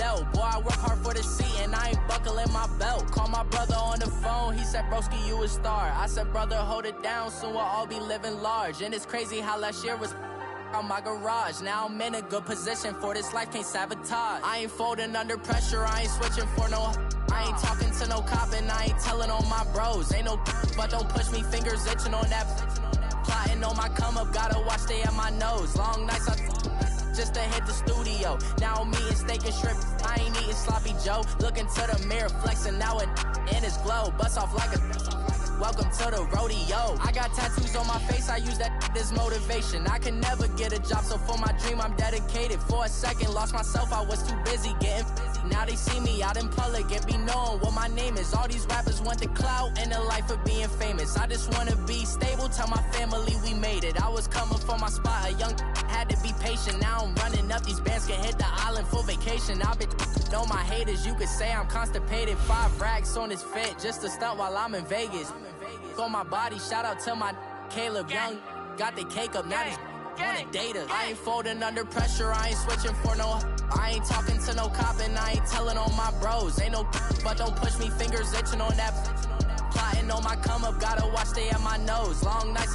yell. Boy, I work hard for the seat and I ain't buckling my belt. Call my brother on the phone, he said, broski, you a star. I said, brother, hold it down, soon we'll all be living large. And it's crazy how last year was on my garage. Now I'm in a good position for this life, can't sabotage. I ain't folding under pressure, I ain't switching for no. I ain't talking to no cop and I ain't telling on my bros. Ain't no but don't push me, fingers itching on that. Plotting on my come up, gotta watch stay at my nose. Long nights just to hit the studio. Now I'm eating steak and shrimp, I ain't eating sloppy Joe. Looking to the mirror, flexing now it in his glow. Bust off like a welcome to the rodeo. I got tattoos on my face, I use that as motivation. I can never get a job, so for my dream I'm dedicated. For a second, lost myself, I was too busy getting busy. Now they see me out in public and be knowing what my name is. All these rappers want the clout and the life of being famous. I just wanna be stable, tell my family we made it. I was coming for my spot, a young had to be patient. Now I'm running up, these bands can hit the island for vacation. I've been know my haters, you could say I'm constipated. 5 racks on his fit, just to stunt while I'm in Vegas. On my body, shout out to my Caleb Young. Got the cake up, now these wanna date us. I ain't folding under pressure, I ain't switching for no. I ain't talking to no cop and I ain't telling on my bros. Ain't no but don't push me, fingers itching on that. Plotting on my come up, gotta watch stay at my nose. Long nights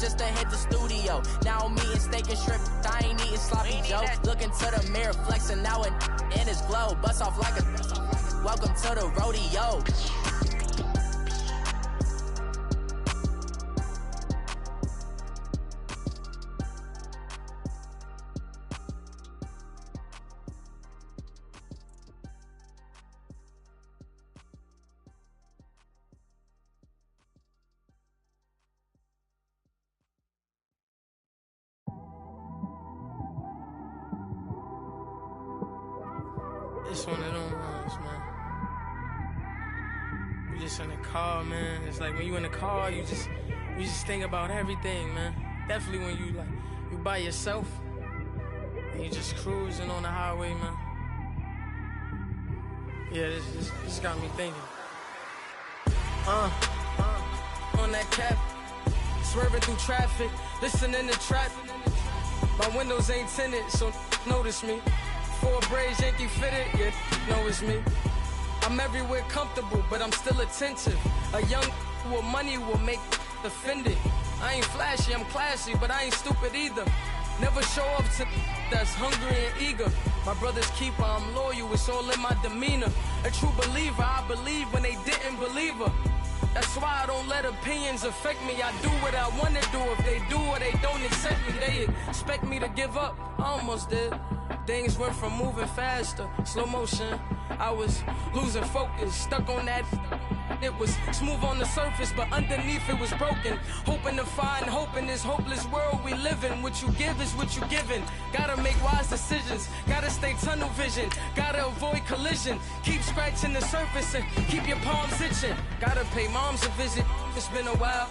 just to hit the studio. Now I'm eating steak and shrimp, I ain't eating sloppy Joe. Looking to the mirror, flexing now it in his glow. Bust off like a welcome to the rodeo. It's one of them ones, man. You just in the car, man. It's like when you in the car, you just think about everything, man. Definitely when you by yourself and you just cruising on the highway, man. Yeah, this got me thinking. On that cap, swerving through traffic, listening to trap. My windows ain't tinted, so notice me. 4 braids, Yankee fitted, yeah, know it's me. I'm everywhere comfortable, but I'm still attentive. A young with money will make offended. I ain't flashy, I'm classy, but I ain't stupid either. Never show up to that's hungry and eager. My brother's keeper, I'm loyal, it's all in my demeanor. A true believer, I believe when they didn't believe her. That's why I don't let opinions affect me. I do what I wanna do. If they do or they don't accept me, they expect me to give up. I almost did. Things went from moving faster, slow motion. I was losing focus, stuck on that. It was smooth on the surface, but underneath it was broken. Hoping to find hope in this hopeless world we live in. What you give is what you given. Gotta make wise decisions, gotta stay tunnel vision, gotta avoid collision. Keep scratching the surface and keep your palms itching. Gotta pay moms a visit, it's been a while.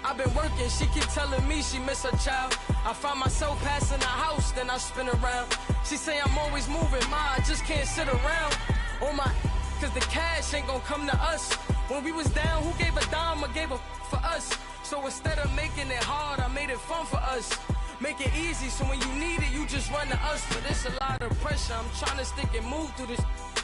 I've been working, she keep telling me she miss her child. I find myself passing the house, then I spin around. She say I'm always moving, I just can't sit around. Oh my, cause the cash ain't gonna come to us. When we was down, who gave a dime or gave a for us? So instead of making it hard, I made it fun for us. Make it easy, so when you need it, you just run to us. But it's a lot of pressure, I'm trying to stick and move through this.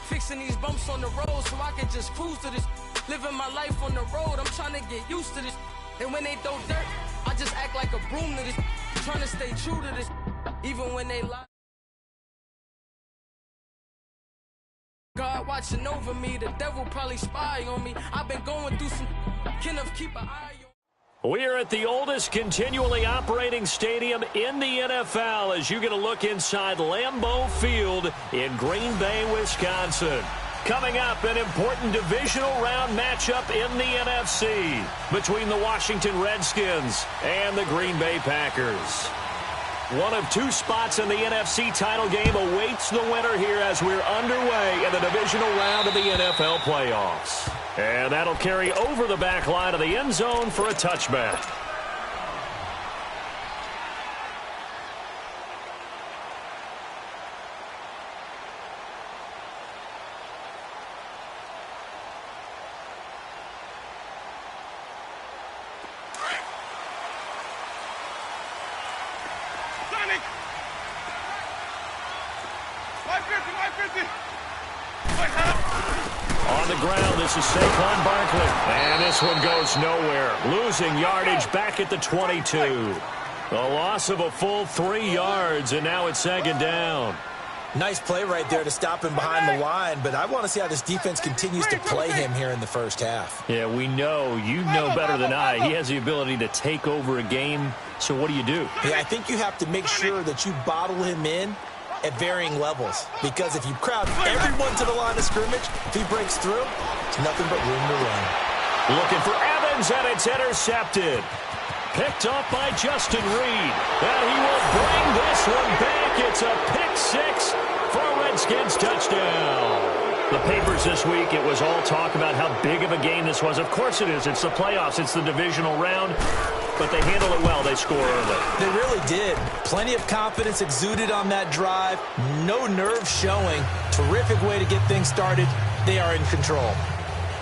Fixing these bumps on the road so I can just cruise to this. Living my life on the road, I'm trying to get used to this. And when they throw dirt, I just act like a broom to this. Trying to stay true to this, even when they lie. God watching over me, the devil probably spy on me. I've been going through some, can of keep an eye on. We're at the oldest continually operating stadium in the NFL as you get a look inside Lambeau Field in Green Bay, Wisconsin. Coming up, an important divisional round matchup in the NFC between the Washington Redskins and the Green Bay Packers. One of 2 spots in the NFC title game awaits the winner here as we're underway in the divisional round of the NFL playoffs. And that'll carry over the back line of the end zone for a touchback. On the ground, this is Saquon Barkley. And this one goes nowhere. Losing yardage back at the 22. A loss of a full 3 yards, and now it's second down. Nice play right there to stop him behind the line, but I want to see how this defense continues to play him here in the first half. Yeah, we know. You know better than I. He has the ability to take over a game, so what do you do? Yeah, I think you have to make sure that you bottle him in at varying levels, because if you crowd everyone to the line of scrimmage, if he breaks through, it's nothing but room to run. Looking for Evans, and it's intercepted. Picked off by Justin Reed. And he will bring this one back. It's a pick six for a Redskins touchdown. The papers this week, it was all talk about how big of a game this was. Of course it is. It's the playoffs. It's the divisional round. But they handle it well. They score early. They really did. Plenty of confidence exuded on that drive. No nerve showing. Terrific way to get things started. They are in control.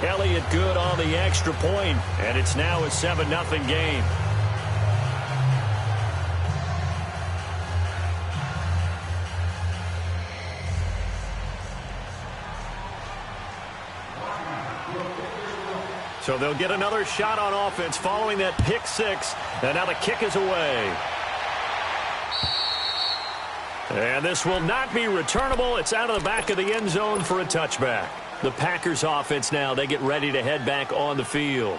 Elliott good on the extra point, and it's now a 7-0 game. So they'll get another shot on offense following that pick six, and now the kick is away. And this will not be returnable. It's out of the back of the end zone for a touchback. The Packers offense now, they get ready to head back on the field.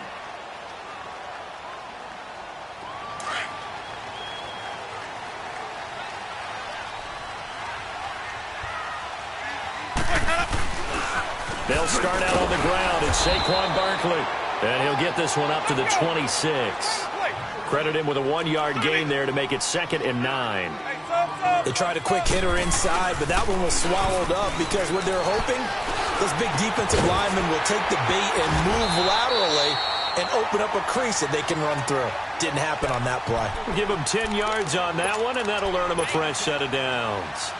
They'll start out on the ground. It's Saquon Barkley. And he'll get this one up to the 26. Credit him with a 1-yard gain there to make it 2nd and 9. They tried a quick hitter inside, but that one was swallowed up because what they're hoping, those big defensive linemen will take the bait and move laterally and open up a crease that they can run through. Didn't happen on that play. Give them 10 yards on that one, and that'll earn them a fresh set of downs.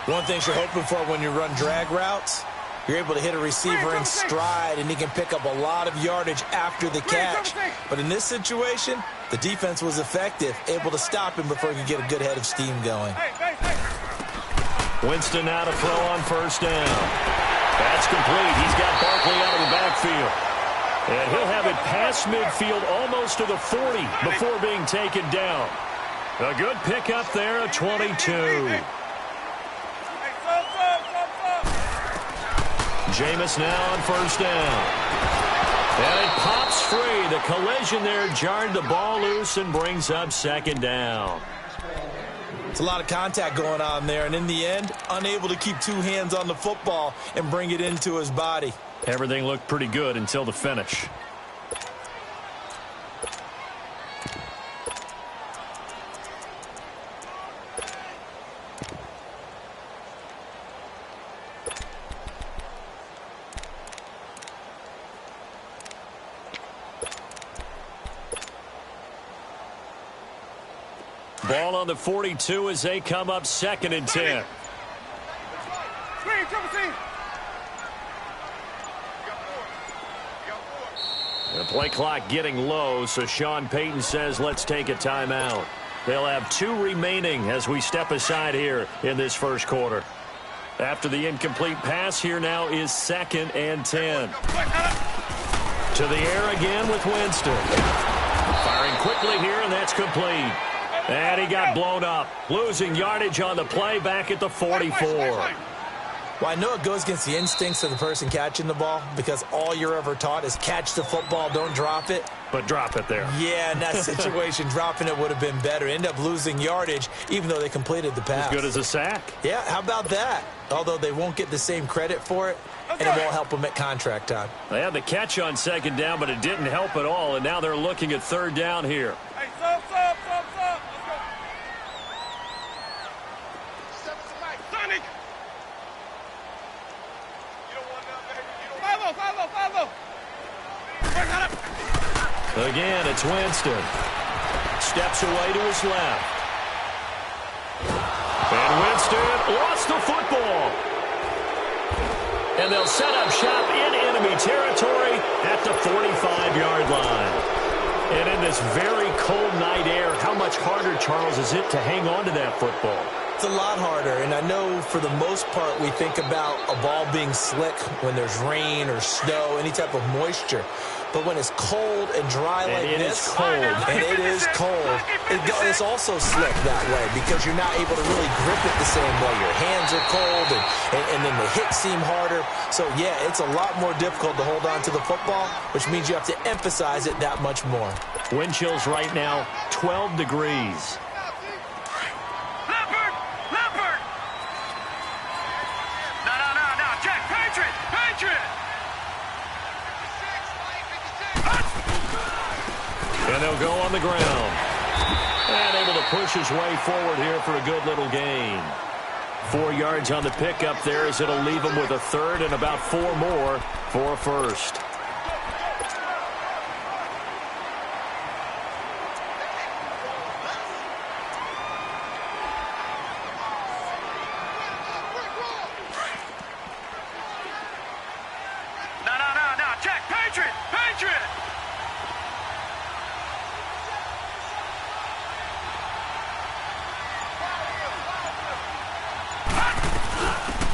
One thing you're hoping for when you run drag routes, you're able to hit a receiver in stride, and he can pick up a lot of yardage after the catch. But in this situation, the defense was effective, able to stop him before he could get a good head of steam going. Winston now to throw on first down. That's complete. He's got Barkley out of the backfield. And he'll have it past midfield almost to the 40 before being taken down. A good pickup there, a 22. Jameis now on first down. And it pops free. The collision there jarred the ball loose and brings up 2nd down. It's a lot of contact going on there, and in the end, unable to keep 2 hands on the football and bring it into his body. Everything looked pretty good until the finish. Ball on the 42 as they come up 2nd and 10. The play clock getting low, so Sean Payton says let's take a timeout. They'll have 2 remaining as we step aside here in this first quarter. After the incomplete pass, here now is 2nd and 10. To the air again with Winston. Firing quickly here, and that's complete. And he got blown up. Losing yardage on the play back at the 44. Well, I know it goes against the instincts of the person catching the ball because all you're ever taught is catch the football, don't drop it. But drop it there. Yeah, in that situation, dropping it would have been better. End up losing yardage even though they completed the pass. As good as a sack. Yeah, how about that? Although they won't get the same credit for it, and it won't help them at contract time. They had the catch on 2nd down, but it didn't help at all, and now they're looking at 3rd down here. Hey, stop. Sonic! You don't want that, baby. Follow. Again, it's Winston. Steps away to his left. And Winston lost the football. And they'll set up shop in enemy territory at the 45-yard line. And in this very cold night air, how much harder, Charles, is it to hang on to that football? It's a lot harder, and I know for the most part we think about a ball being slick when there's rain or snow, any type of moisture. But when it's cold and dry like this, and it is cold, it's also slick that way because you're not able to really grip it the same way. Your hands are cold, and then the hits seem harder. So, yeah, it's a lot more difficult to hold on to the football, which means you have to emphasize it that much more. Wind chills right now, 12 degrees. And they'll go on the ground. And able to push his way forward here for a good little gain. 4 yards on the pickup there as it'll leave him with a third and about 4 more for a first.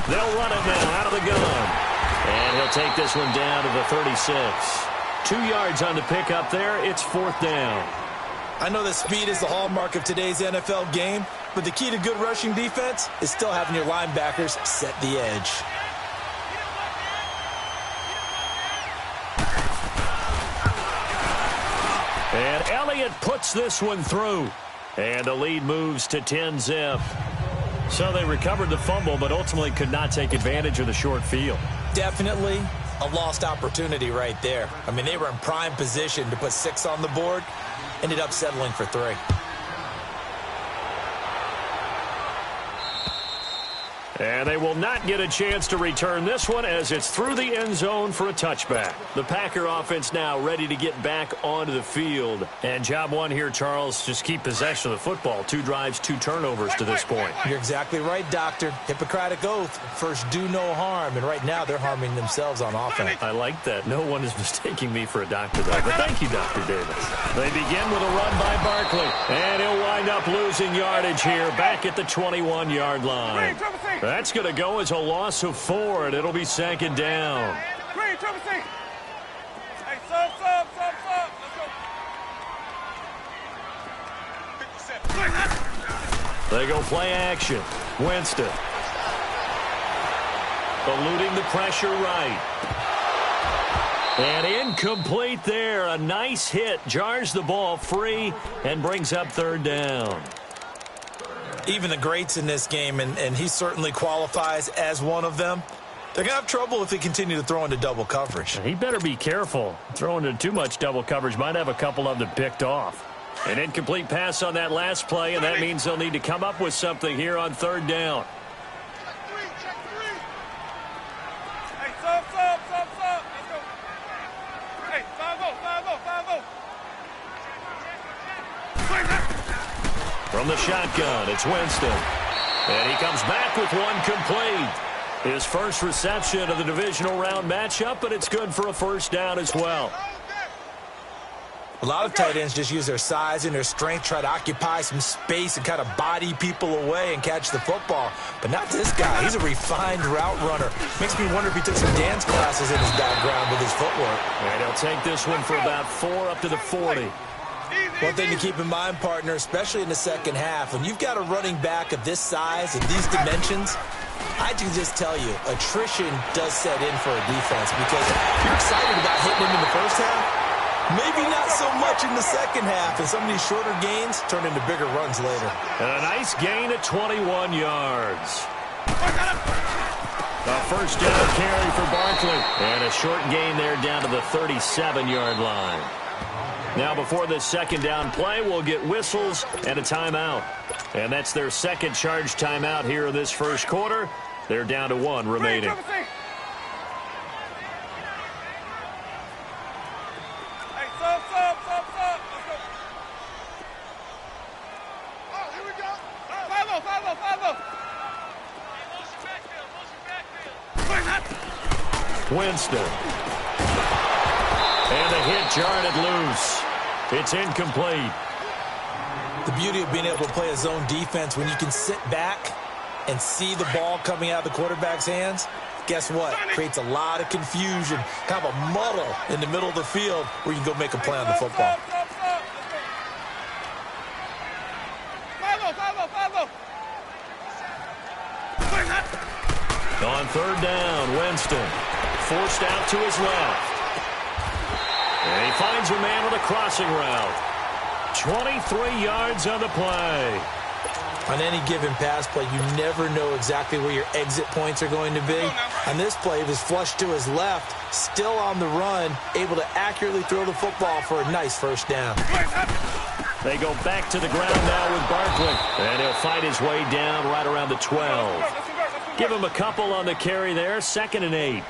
They'll run it now out of the gun. And he'll take this one down to the 36. 2 yards on the pickup there. It's 4th down. I know that speed is the hallmark of today's NFL game, but the key to good rushing defense is still having your linebackers set the edge. And Elliott puts this one through. And the lead moves to 10-zip. So they recovered the fumble, but ultimately could not take advantage of the short field. Definitely a lost opportunity right there. I mean, they were in prime position to put 6 on the board. Ended up settling for 3. And they will not get a chance to return this one as it's through the end zone for a touchback. The Packer offense now ready to get back onto the field. And job one here, Charles, just keep possession of the football. 2 drives, 2 turnovers to this point. You're exactly right, Doctor. Hippocratic oath. First, do no harm. And right now, they're harming themselves on offense. I like that. No one is mistaking me for a doctor, though. But thank you, Dr. Davis. They begin with a run by Barkley. And he'll wind up losing yardage here back at the 21-yard line. That's going to go as a loss of 4, and it'll be 2nd down. Hey, sub. Let's go. They go play action. Winston. Eluding the pressure right. And incomplete there. A nice hit. Jars the ball free and brings up 3rd down. Even the greats in this game, and he certainly qualifies as one of them, they're going to have trouble if they continue to throw into double coverage. He better be careful. Throwing into too much double coverage might have a couple of them picked off. An incomplete pass on that last play, and that means they'll need to come up with something here on 3rd down. Hey, sub. Let's go. Hey, 5-0. From the shotgun, it's Winston. And he comes back with one complete. His first reception of the divisional round matchup, but it's good for a 1st down as well. A lot of tight ends just use their size and their strength, try to occupy some space and kind of body people away and catch the football. But not this guy. He's a refined route runner. Makes me wonder if he took some dance classes in his background with his footwork. And he'll take this one for about 4 up to the 40. One thing to keep in mind, partner, especially in the second half, when you've got a running back of this size and these dimensions, I can just tell you, attrition does set in for a defense because you're excited about hitting him in the first half. Maybe not so much in the second half, and some of these shorter gains turn into bigger runs later. And a nice gain at 21 yards. A 1st down carry for Barkley. And a short gain there down to the 37-yard line. Now before this 2nd down play, we'll get whistles and a timeout. And that's their 2nd charge timeout here in this 1st quarter. They're down to 1 remaining. Hey, sub. Let's go. Oh, here we go. 5-0. Winston. And the hit jarred it loose. It's incomplete. The beauty of being able to play a zone defense when you can sit back and see the ball coming out of the quarterback's hands, guess what? Creates a lot of confusion, kind of a muddle in the middle of the field where you can go make a play on the football. On third down, Winston forced out to his left. And he finds a man with a crossing route. 23 yards on the play. On any given pass play, you never know exactly where your exit points are going to be. On this play, it was flushed to his left, still on the run, able to accurately throw the football for a nice first down. They go back to the ground now with Barkley. And he'll fight his way down right around the 12. Give him a couple on the carry there, 2nd and 8.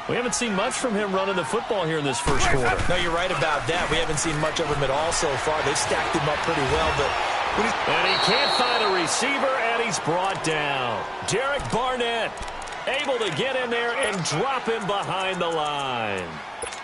We haven't seen much from him running the football here in this first quarter. No, you're right about that. We haven't seen much of him at all so far. They've stacked him up pretty well, but... And he can't find a receiver, and he's brought down. Derek Barnett able to get in there and drop him behind the line.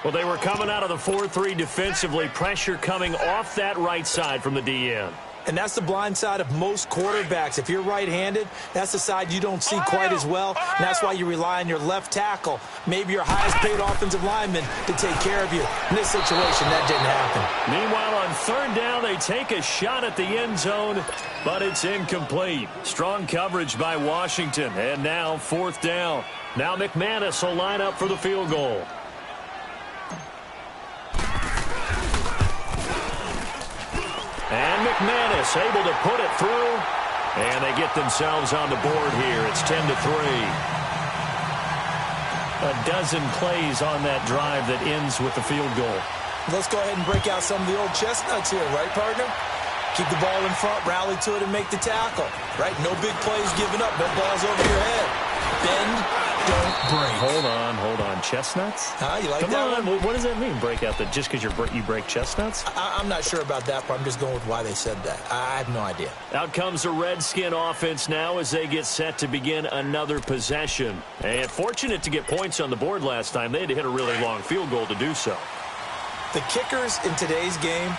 Well, they were coming out of the 4-3 defensively. Pressure coming off that right side from the DN. And that's the blind side of most quarterbacks. If you're right-handed, that's the side you don't see quite as well. And that's why you rely on your left tackle, maybe your highest-paid offensive lineman, to take care of you. In this situation, that didn't happen. Meanwhile, on third down, they take a shot at the end zone, but it's incomplete. Strong coverage by Washington. And now 4th down. Now McManus will line up for the field goal. And McManus able to put it through. And they get themselves on the board here. It's 10-3. A dozen plays on that drive that ends with the field goal. Let's go ahead and break out some of the old chestnuts here, right, partner? Keep the ball in front, rally to it, and make the tackle, right? No big plays given up, no balls over your head. Bend, don't break. Hold on. Chestnuts? You like Come that on. one? What does that mean, break out? That just because you break chestnuts? I'm not sure about that, but I'm just going with why they said that. I have no idea. Out comes the Redskin offense now as they get set to begin another possession. And fortunate to get points on the board last time. They had to hit a really long field goal to do so. The kickers in today's game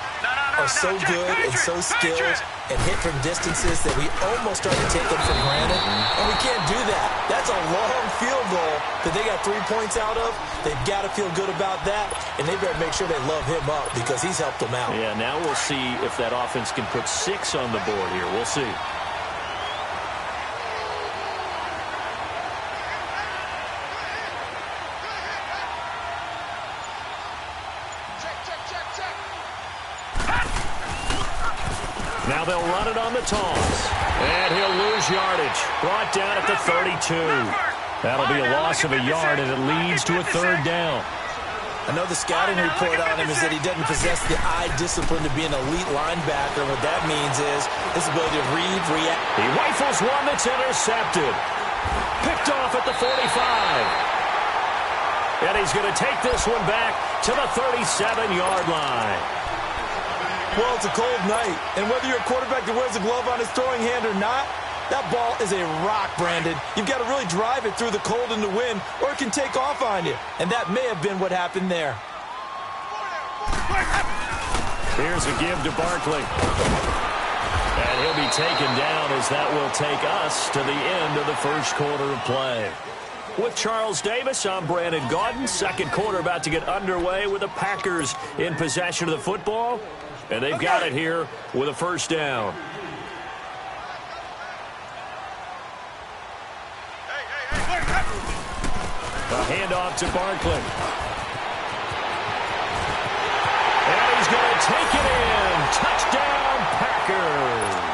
are so good and so skilled and hit from distances that we almost start to take them for granted. And we can't do that. That's a long field goal that they got 3 points out of. They've got to feel good about that, and they better make sure they love him up because he's helped them out. Yeah, now we'll see if that offense can put 6 on the board here. We'll see. Now they'll run it on the toss. And he'll lose yardage. Brought down at the 32. That'll be a loss of a yard, and it leads to a 3rd down. I know the scouting report on him is that he doesn't possess the eye discipline to be an elite linebacker. What that means is his ability to read, react. He rifles one that's intercepted. Picked off at the 45. And he's going to take this one back to the 37-yard line. Well, it's a cold night, and whether you're a quarterback that wears a glove on his throwing hand or not, that ball is a rock, Brandon. You've got to really drive it through the cold and the wind, or it can take off on you. And that may have been what happened there. Here's a give to Barkley. And he'll be taken down as that will take us to the end of the first quarter of play. With Charles Davis, I'm Brandon Gaudin. Second quarter about to get underway with the Packers in possession of the football. And they've got it here with a first down. A handoff to Barkley. And he's going to take it in. Touchdown, Packers.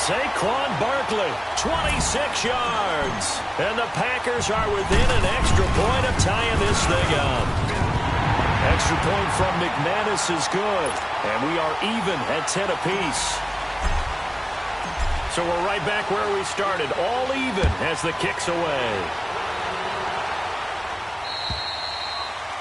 Saquon Barkley, 26 yards. And the Packers are within an extra point of tying this thing up. Extra point from McManus is good. And we are even at 10 apiece. So we're right back where we started. All even as the kick's away.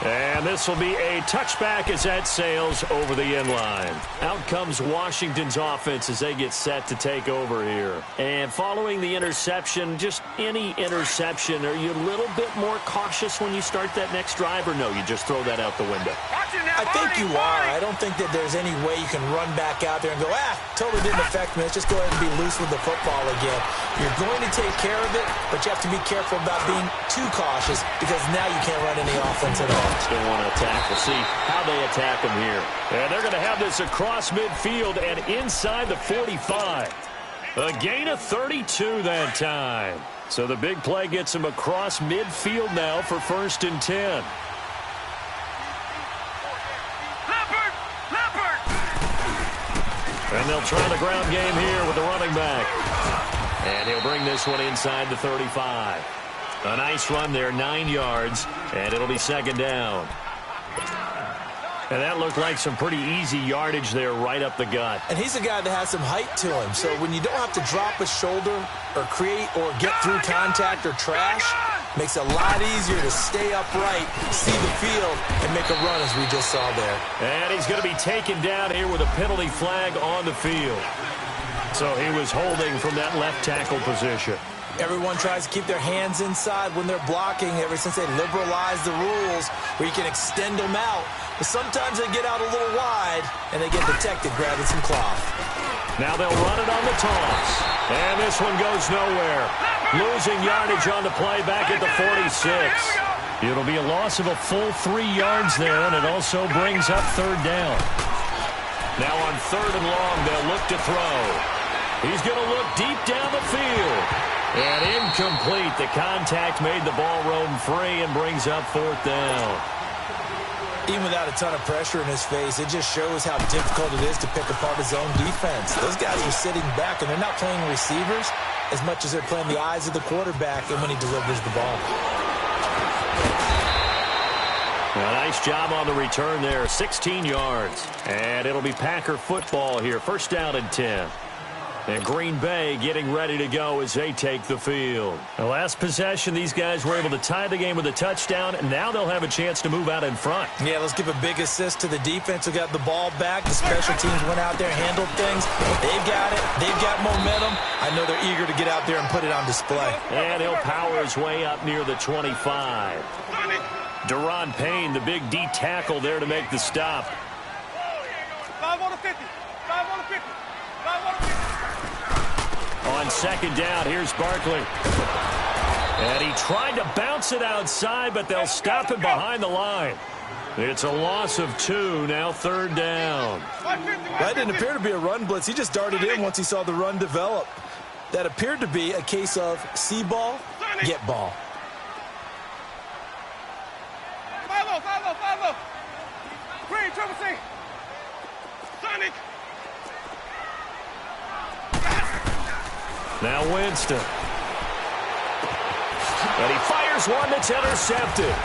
And this will be a touchback as that sails over the end line. Out comes Washington's offense as they get set to take over here. And following the interception, just any interception, are you a little bit more cautious when you start that next drive, or no, you just throw that out the window? I think you are. I don't think that there's any way you can run back out there and go, totally didn't affect me. Let's just go ahead and be loose with the football again. You're going to take care of it, but you have to be careful about being too cautious because now you can't run any offense at all. Still want to attack. We'll see how they attack him here. And they're going to have this across midfield and inside the 45. A gain of 32 that time. So the big play gets him across midfield now for 1st and 10. And they'll try the ground game here with the running back. And he'll bring this one inside the 35. A nice run there, 9 yards, and it'll be 2nd down. And that looked like some pretty easy yardage there right up the gut. And he's a guy that has some height to him. So when you don't have to drop a shoulder or create or get through contact or trash, makes it a lot easier to stay upright, see the field, and make a run as we just saw there. And he's going to be taken down here with a penalty flag on the field. So he was holding from that left tackle position. Everyone tries to keep their hands inside when they're blocking ever since they liberalized the rules where you can extend them out. But sometimes they get out a little wide, and they get detected grabbing some cloth. Now they'll run it on the toss. And this one goes nowhere. Losing yardage on the play back at the 46. It'll be a loss of a full 3 yards there, and it also brings up 3rd down. Now on 3rd and long, they'll look to throw. He's going to look deep down the field. And incomplete. The contact made the ball roam free and brings up 4th down. Even without a ton of pressure in his face, it just shows how difficult it is to pick apart his own defense. Those guys are sitting back, and they're not playing receivers as much as they're playing the eyes of the quarterback and when he delivers the ball. A nice job on the return there, 16 yards. And it'll be Packer football here, 1st down and 10. And Green Bay getting ready to go as they take the field. The last possession, these guys were able to tie the game with a touchdown, and now they'll have a chance to move out in front. Yeah, let's give a big assist to the defense who got the ball back. The special teams went out there, handled things. They've got it. They've got momentum. I know they're eager to get out there and put it on display. And he'll power his way up near the 25. Deron Payne, the big D tackle there to make the stop. 5 on the 50. 5 on the 50. 5 on the 50. On 2nd down, here's Barkley. And he tried to bounce it outside, but they'll stop him behind the line. It's a loss of 2, now 3rd down. That didn't appear to be a run blitz. He just darted in once he saw the run develop. That appeared to be a case of see ball, get ball. 5-0, 5-0, 5-0. Green, triple C. Sonic. Now Winston. And he fires one that's intercepted.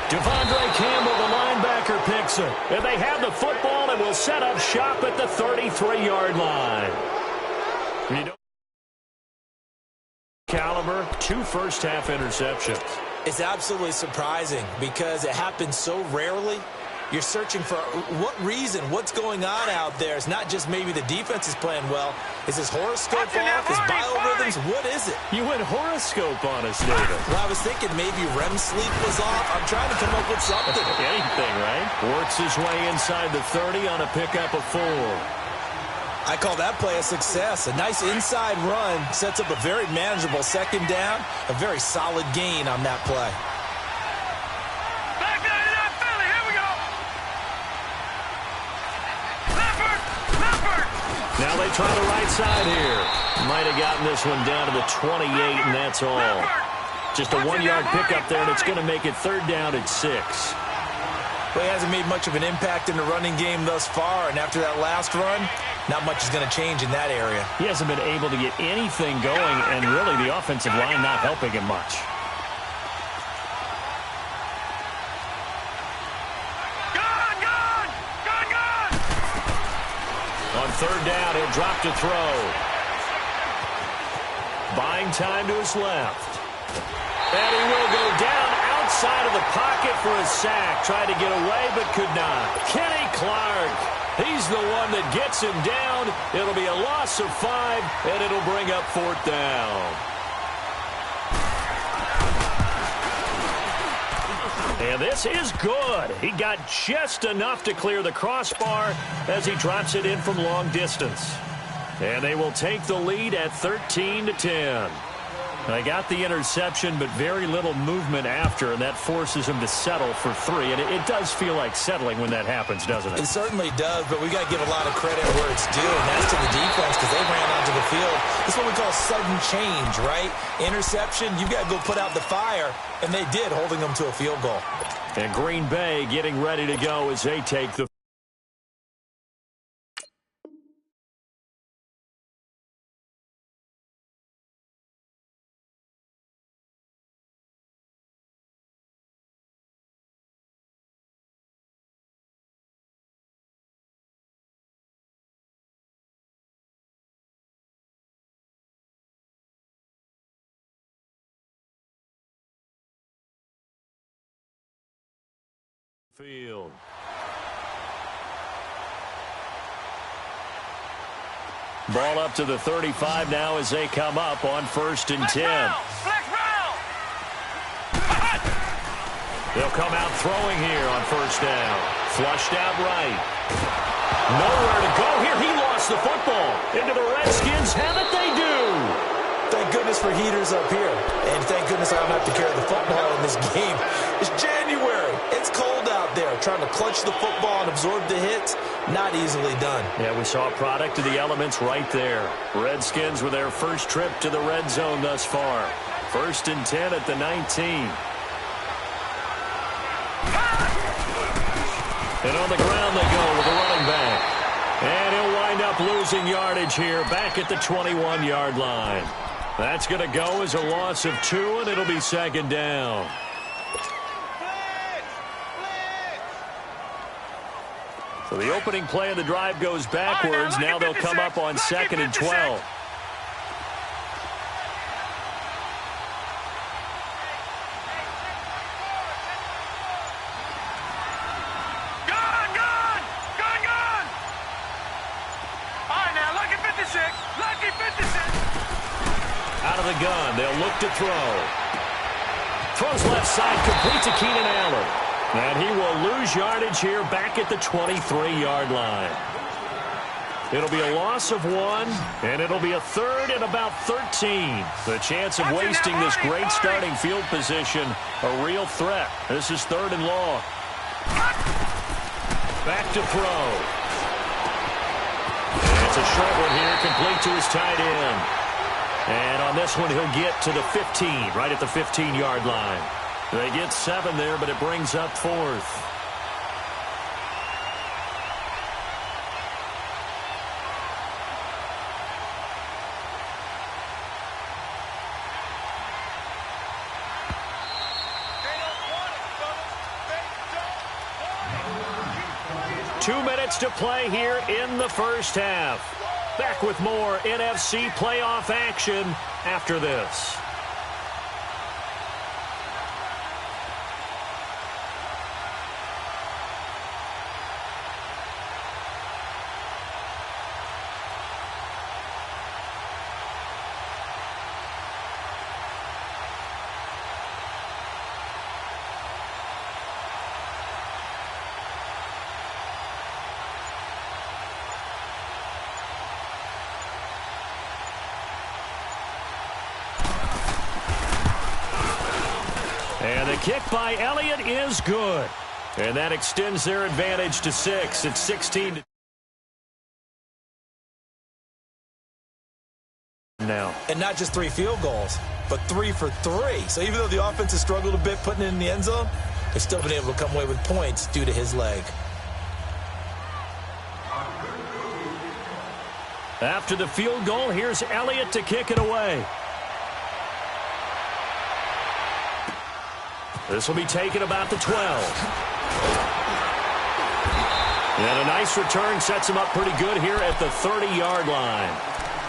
Devondre Campbell, the linebacker, picks it. And they have the football and will set up shop at the 33-yard line. Caliber, 2 first-half interceptions. It's absolutely surprising because it happens so rarely. You're searching for what reason, what's going on out there. It's not just maybe the defense is playing well. Is his horoscope off? His biorhythms? What is it? You went horoscope on us, David. Well, I was thinking maybe REM sleep was off. I'm trying to come up with something. Anything, right? Works his way inside the 30 on a pickup of 4. I call that play a success. A nice inside run sets up a very manageable 2nd down. A very solid gain on that play. Now they try the right side here. Might have gotten this one down to the 28, and that's all. Just a 1-yard pickup there, and it's going to make it 3rd down at 6. Well, he hasn't made much of an impact in the running game thus far, and after that last run, not much is going to change in that area. He hasn't been able to get anything going, and really the offensive line not helping him much. On 3rd down, he'll drop to throw. Buying time to his left. And he will go down outside of the pocket for a sack. Tried to get away, but could not. Kenny Clark. He's the one that gets him down. It'll be a loss of 5, and it'll bring up 4th down. And this is good. He got just enough to clear the crossbar as he drops it in from long distance. And they will take the lead at 13-10. They got the interception, but very little movement after, and that forces him to settle for 3. And it does feel like settling when that happens, doesn't it? It certainly does, but we got to give a lot of credit where it's due, and that's to the defense because they ran onto the field. This is what we call sudden change, right? Interception, you've got to go put out the fire, and they did, holding them to a field goal. And Green Bay getting ready to go as they take the field. Ball up to the 35 now as they come up on 1st and 10. They'll come out throwing here on 1st down. Flushed out right. Nowhere to go here. He lost the football. Into the Redskins. Have it they do. Thank goodness for heaters up here. And thank goodness I don't have to carry the football in this game. It's January. It's cold out there. Trying to clutch the football and absorb the hits, not easily done. Yeah, we saw a product of the elements right there. Redskins with their first trip to the red zone thus far. 1st and 10 at the 19. And on the ground they go with the running back. And he'll wind up losing yardage here back at the 21-yard line. That's going to go as a loss of 2, and it'll be 2nd down. So the opening play of the drive goes backwards. Now they'll come up on 2nd and 12. Out of the gun, they'll look to throw. Throws left side, complete to Keenan Allen. And he will lose yardage here back at the 23-yard line. It'll be a loss of 1, and it'll be a 3rd and about 13. The chance of wasting this great starting field position, a real threat. This is 3rd and long. Back to throw. And it's a short one here, complete to his tight end. And on this one, he'll get to the 15, right at the 15-yard line. They get 7 there, but it brings up 4th. Two minutes to play here in the first half. Back with more NFC playoff action after this. And the kick by Elliott is good. And that extends their advantage to 6. It's 16 now. And not just 3 field goals, but 3 for 3. So even though the offense has struggled a bit putting it in the end zone, they've still been able to come away with points due to his leg. After the field goal, here's Elliott to kick it away. This will be taken about the 12. And a nice return sets him up pretty good here at the 30-yard line.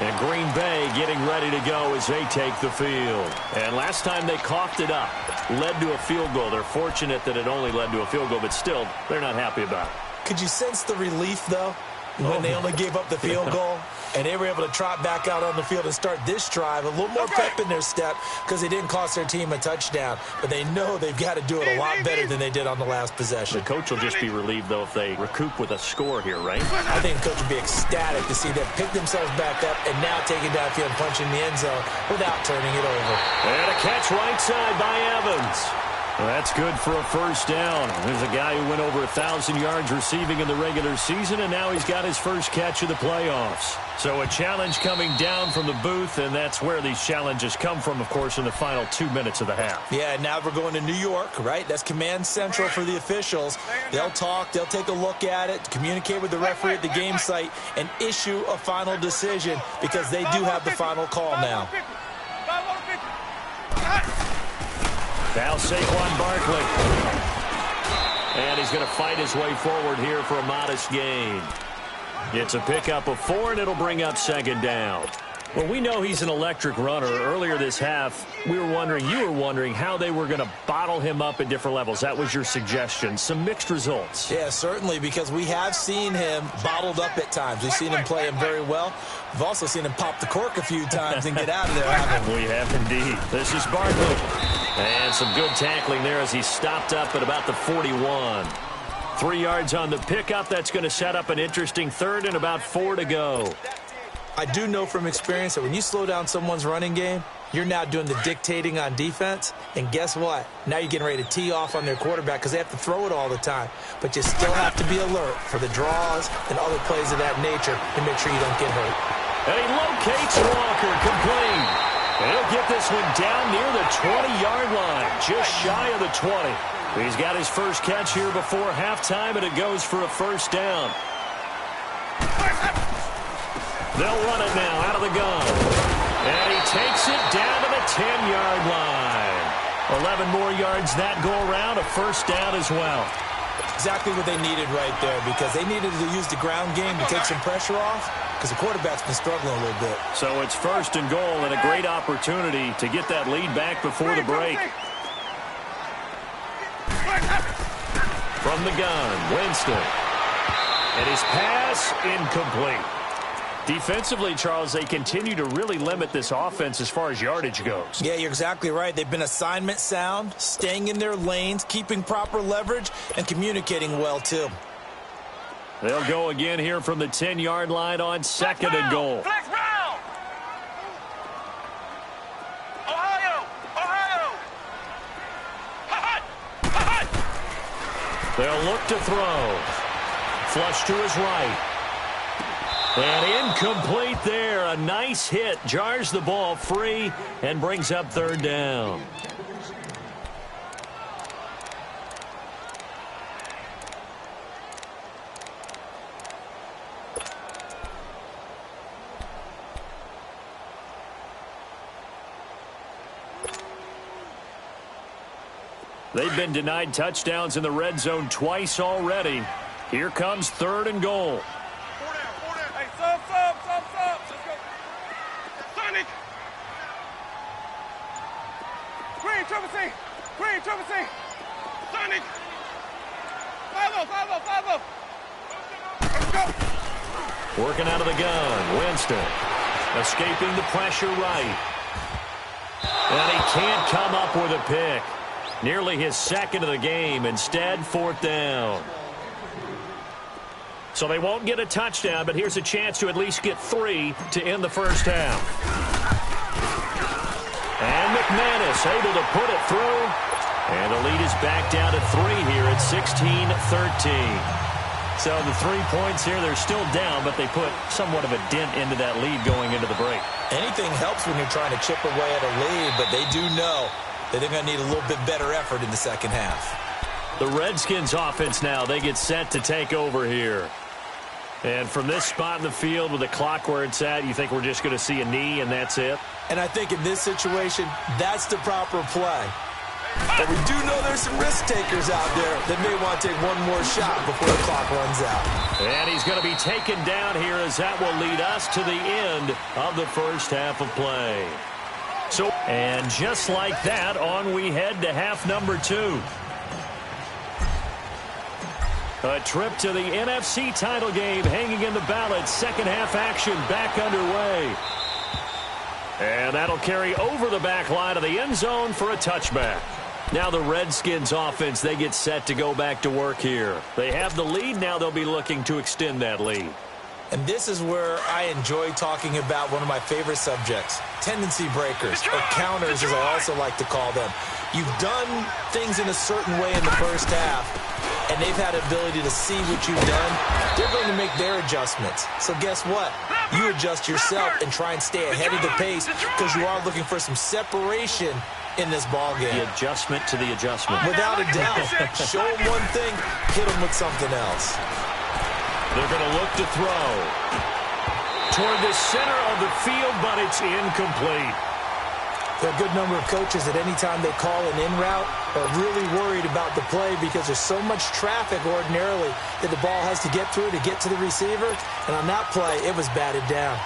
And Green Bay getting ready to go as they take the field. And last time they coughed it up, led to a field goal. They're fortunate that it only led to a field goal, but still, they're not happy about it. Could you sense the relief, though? when they only gave up the field goal, and they were able to trot back out on the field and start this drive a little more pep in their step because they didn't cost their team a touchdown. But they know they've got to do it a lot better than they did on the last possession. The coach will just be relieved, though, if they recoup with a score here, right? I think the coach will be ecstatic to see them pick themselves back up and now take it downfield and punch in the end zone without turning it over. And a catch right side by Evans. Well, that's good for a first down. There's a guy who went over 1,000 yards receiving in the regular season, and now he's got his first catch of the playoffs. So a challenge coming down from the booth, and that's where these challenges come from, of course, in the final 2 minutes of the half. Yeah, now we're going to New York, right? That's command central for the officials. They'll talk, they'll take a look at it, communicate with the referee at the game site, and issue a final decision because they do have the final call now. Now Saquon Barkley. And he's going to fight his way forward here for a modest gain. It's a pickup of 4, and it'll bring up second down. Well, we know he's an electric runner. Earlier this half, you were wondering how they were going to bottle him up at different levels. That was your suggestion. Some mixed results. Yeah, certainly, because we have seen him bottled up at times. We've seen him play him very well. We've also seen him pop the cork a few times and get out of there, haven't we? We have indeed. This is Barkley. And some good tackling there as he stopped up at about the 41. 3 yards on the pickup. That's going to set up an interesting third and about 4 to go. I do know from experience that when you slow down someone's running game, you're now doing the dictating on defense. And guess what? Now you're getting ready to tee off on their quarterback because they have to throw it all the time. But you still have to be alert for the draws and other plays of that nature to make sure you don't get hurt. And he locates Walker, complete. And he'll get this one down near the 20-yard line, just shy of the 20. He's got his first catch here before halftime, and it goes for a first down. They'll run it now out of the gun. And he takes it down to the 10-yard line. 11 more yards that go around, a first down as well. Exactly what they needed right there because they needed to use the ground game to take some pressure off because the quarterback's been struggling a little bit. So it's first and goal and a great opportunity to get that lead back before the break. From the gun, Winston. And his pass incomplete. Defensively, Charles, they continue to really limit this offense as far as yardage goes. Yeah, you're exactly right. They've been assignment sound, staying in their lanes, keeping proper leverage, and communicating well, too. They'll go again here from the 10-yard line on second and goal. Flex Brown! Ohio! They'll look to throw. Flush to his right. And incomplete there. A nice hit. Jars the ball free and brings up third down. They've been denied touchdowns in the red zone twice already. Here comes third and goal. Hey, sub. Let's go. Sonic! Green, triple C. Sonic! 5-0. Let's go. Working out of the gun. Winston escaping the pressure right. And he can't come up with a pick. Nearly his second of the game. Instead, fourth down. So they won't get a touchdown, but here's a chance to at least get 3 to end the first half. And McManus able to put it through. And the lead is back down to 3 here at 16-13. So the 3 points here, they're still down, but they put somewhat of a dent into that lead going into the break. Anything helps when you're trying to chip away at a lead, but they do know that they're going to need a little bit better effort in the second half. The Redskins offense now, they get set to take over here. And from this spot in the field with the clock where it's at, you think we're just going to see a knee and that's it? And I think in this situation, that's the proper play. But we do know there's some risk takers out there that may want to take one more shot before the clock runs out. And he's going to be taken down here as that will lead us to the end of the first half of play. So, and just like that, on we head to half number 2. A trip to the NFC title game hanging in the balance. Second half action back underway. And that'll carry over the back line of the end zone for a touchback. Now the Redskins offense, they get set to go back to work here. They have the lead. Now they'll be looking to extend that lead. And this is where I enjoy talking about one of my favorite subjects, tendency breakers, or counters as I also like to call them. You've done things in a certain way in the first half, and they've had the ability to see what you've done. They're going to make their adjustments. So guess what? You adjust yourself and try and stay ahead of the pace because you are looking for some separation in this ball game. The adjustment to the adjustment. Without a doubt. Show them one thing, hit them with something else. They're going to look to throw toward the center of the field, but it's incomplete. There are a good number of coaches that any time they call an in route are really worried about the play because there's so much traffic ordinarily that the ball has to get through to get to the receiver. And on that play, it was batted down.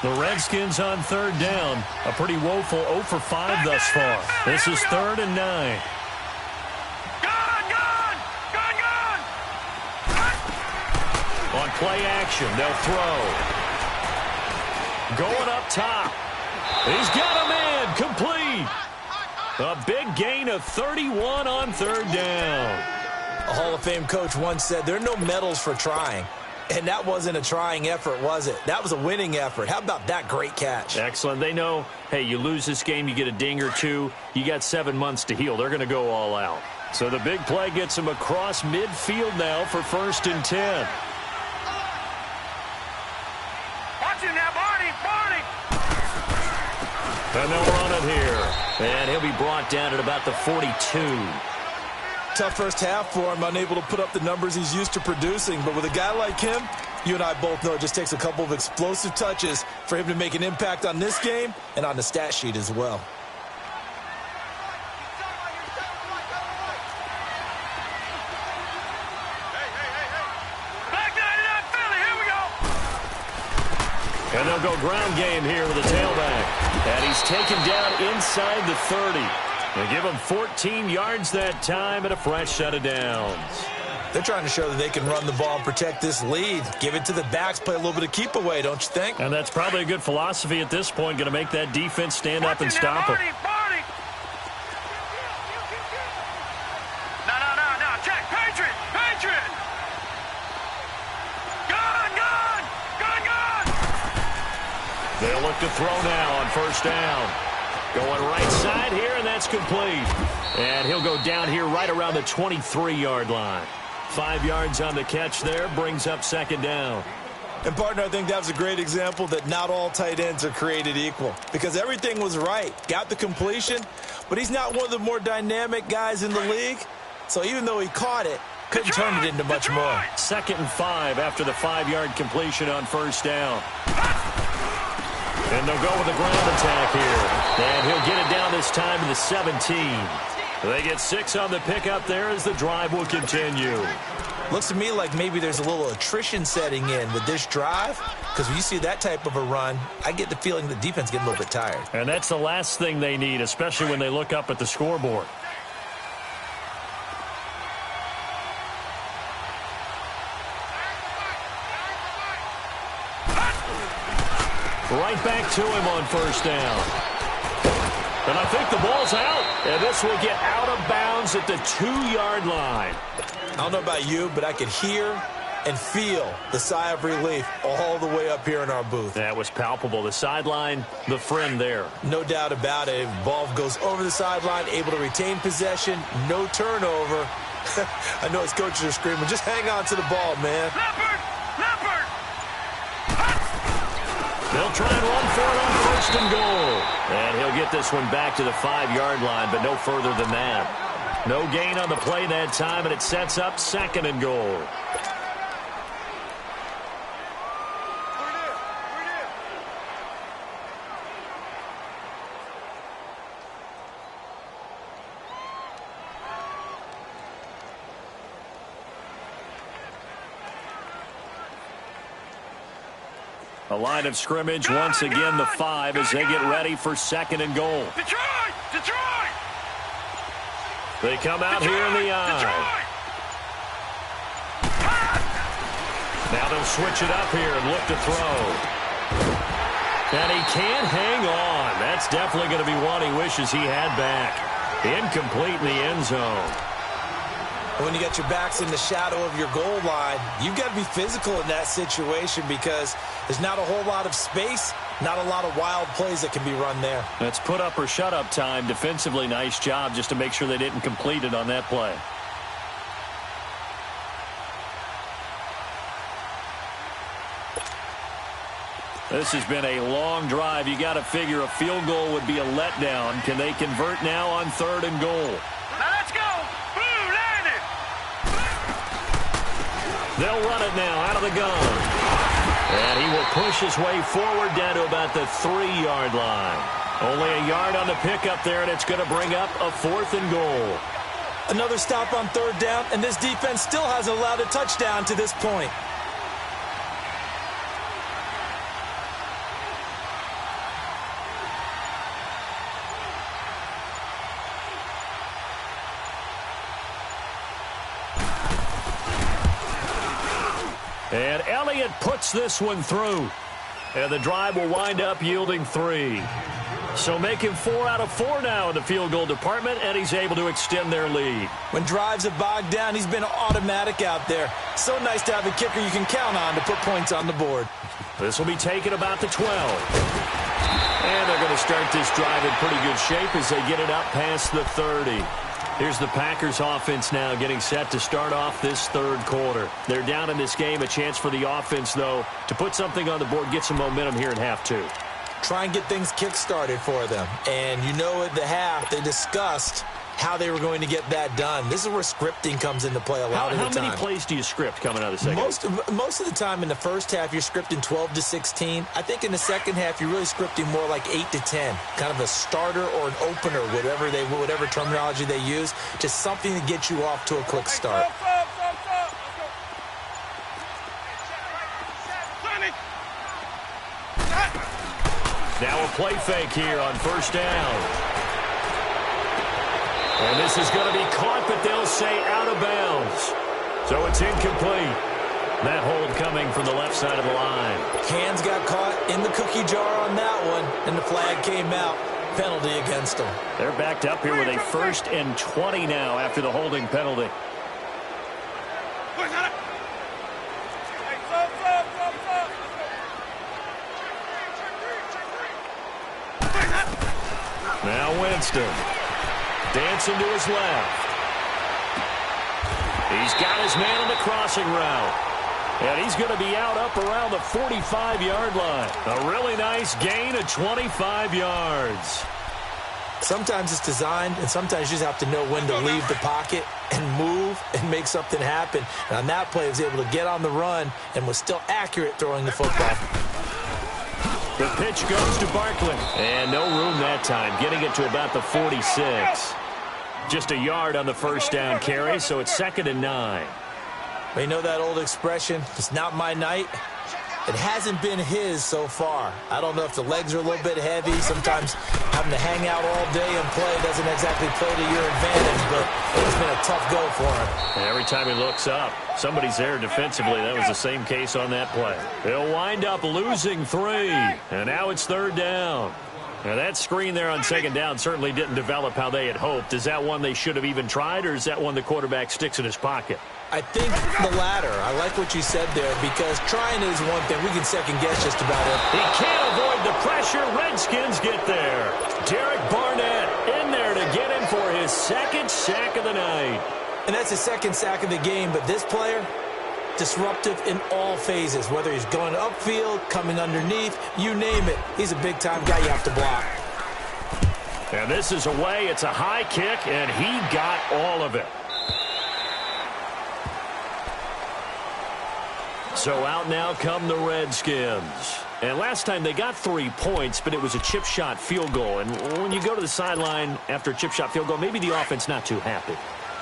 The Redskins on third down. A pretty woeful 0 for 5 thus far. This is 3rd and 9. On play action, they'll throw. Going up top. He's got a man. Complete. A big gain of 31 on third down. A Hall of Fame coach once said, there are no medals for trying. And that wasn't a trying effort, was it? That was a winning effort. How about that great catch? Excellent. They know, hey, you lose this game, you get a ding or two. You got 7 months to heal. They're going to go all out. So the big play gets them across midfield now for 1st and 10. Watch it now, Barney! And they'll run it here. And he'll be brought down at about the 42. Tough first half for him, unable to put up the numbers he's used to producing. But with a guy like him, you and I both know it just takes a couple of explosive touches for him to make an impact on this game and on the stat sheet as well. And they'll go ground game here with a tailback. And he's taken down inside the 30. They give him 14 yards that time and a fresh set of downs. They're trying to show that they can run the ball and protect this lead. Give it to the backs, play a little bit of keep away, don't you think? And that's probably a good philosophy at this point, going to make that defense stand up and stop him. No, check, Patriot! Gun! They'll look to throw now on 1st down. Going right side here, and that's complete. And he'll go down here right around the 23-yard line. 5 yards on the catch there, brings up 2nd down. And, partner, I think that was a great example that not all tight ends are created equal. Because everything was right. Got the completion, but he's not one of the more dynamic guys in the league. So even though he caught it, couldn't turn it into much more. 2nd and 5 after the 5-yard completion on 1st down. And they'll go with a ground attack here. And he'll get it down this time to the 17. They get 6 on the pickup there as the drive will continue. Looks to me like maybe there's a little attrition setting in with this drive. Because when you see that type of a run, I get the feeling the defense getting a little bit tired. And that's the last thing they need, especially when they look up at the scoreboard. Right back to him on 1st down. And I think the ball's out. And this will get out of bounds at the 2-yard line. I don't know about you, but I could hear and feel the sigh of relief all the way up here in our booth. That was palpable. The sideline, the friend there. No doubt about it. Ball goes over the sideline, able to retain possession, no turnover. I know his coaches are screaming, just hang on to the ball, man. Leopard! They'll try and run for it on 1st and goal. And he'll get this one back to the 5-yard line, but no further than that. No gain on the play that time, and it sets up 2nd and goal. A line of scrimmage, once again the 5 as they get ready for 2nd and goal. Detroit! Detroit! They come out here in the eye. Now they'll switch it up here and look to throw. And he can't hang on. That's definitely going to be one he wishes he had back. Incomplete in the end zone. When you got your backs in the shadow of your goal line, you've got to be physical in that situation because there's not a whole lot of space, not a lot of wild plays that can be run there. That's put up or shut up time. Defensively, nice job just to make sure they didn't complete it on that play. This has been a long drive. You got to figure a field goal would be a letdown. Can they convert now on 3rd and goal? Now let's go! Blue, land it! They'll run it now out of the gun. And he will push his way forward down to about the 3-yard line. Only a yard on the pickup there, and it's going to bring up a 4th and goal. Another stop on 3rd down, and this defense still hasn't allowed a touchdown to this point. And Elliott puts this one through. And the drive will wind up yielding 3. So making 4 out of 4 now in the field goal department, and he's able to extend their lead. When drives have bogged down, he's been automatic out there. So nice to have a kicker you can count on to put points on the board. This will be taken about the 12. And they're going to start this drive in pretty good shape as they get it up past the 30. Here's the Packers offense now getting set to start off this 3rd quarter. They're down in this game. A chance for the offense, though, to put something on the board, get some momentum here in half 2. Try and get things kick-started for them. And you know at the half, they discussed how they were going to get that done. This is where scripting comes into play a lot of the time. How many plays do you script coming out of the second? Most of the time in the first half, you're scripting 12 to 16. I think in the second half, you're really scripting more like 8 to 10. Kind of a starter or an opener, whatever terminology they use. Just something to get you off to a quick start. Now a play fake here on 1st down. And this is going to be caught, but they'll say out of bounds. So it's incomplete. That hold coming from the left side of the line. Hands got caught in the cookie jar on that one, and the flag came out. Penalty against them. They're backed up here with a 1st and 20 now after the holding penalty. Now Winston. Dancing to his left. He's got his man on the crossing route. And he's going to be out up around the 45-yard line. A really nice gain of 25 yards. Sometimes it's designed, and sometimes you just have to know when to leave the pocket and move and make something happen. And on that play, he was able to get on the run and was still accurate throwing the football. The pitch goes to Barkley. And no room that time, getting it to about the 46. Just a yard on the 1st down carry, so it's 2nd and 9. You know that old expression, it's not my night? It hasn't been his so far. I don't know if the legs are a little bit heavy. Sometimes having to hang out all day and play doesn't exactly play to your advantage, but it's been a tough go for him. And every time he looks up, somebody's there defensively. That was the same case on that play. They'll wind up losing 3, and now it's 3rd down. Now that screen there on 2nd down certainly didn't develop how they had hoped. Is that one they should have even tried, or is that one the quarterback sticks in his pocket? I think the latter. I like what you said there, because trying is one thing. We can second-guess just about it. He can't avoid the pressure. Redskins get there. Derek Barnett in there to get him for his 2nd sack of the night. And that's his 2nd sack of the game, but this player, disruptive in all phases, whether he's going upfield, coming underneath, you name it. He's a big-time guy you have to block. And this is away. It's a high kick, and he got all of it. So out now come the Redskins. And last time they got 3 points, but it was a chip shot field goal. And when you go to the sideline after a chip shot field goal, maybe the offense not too happy.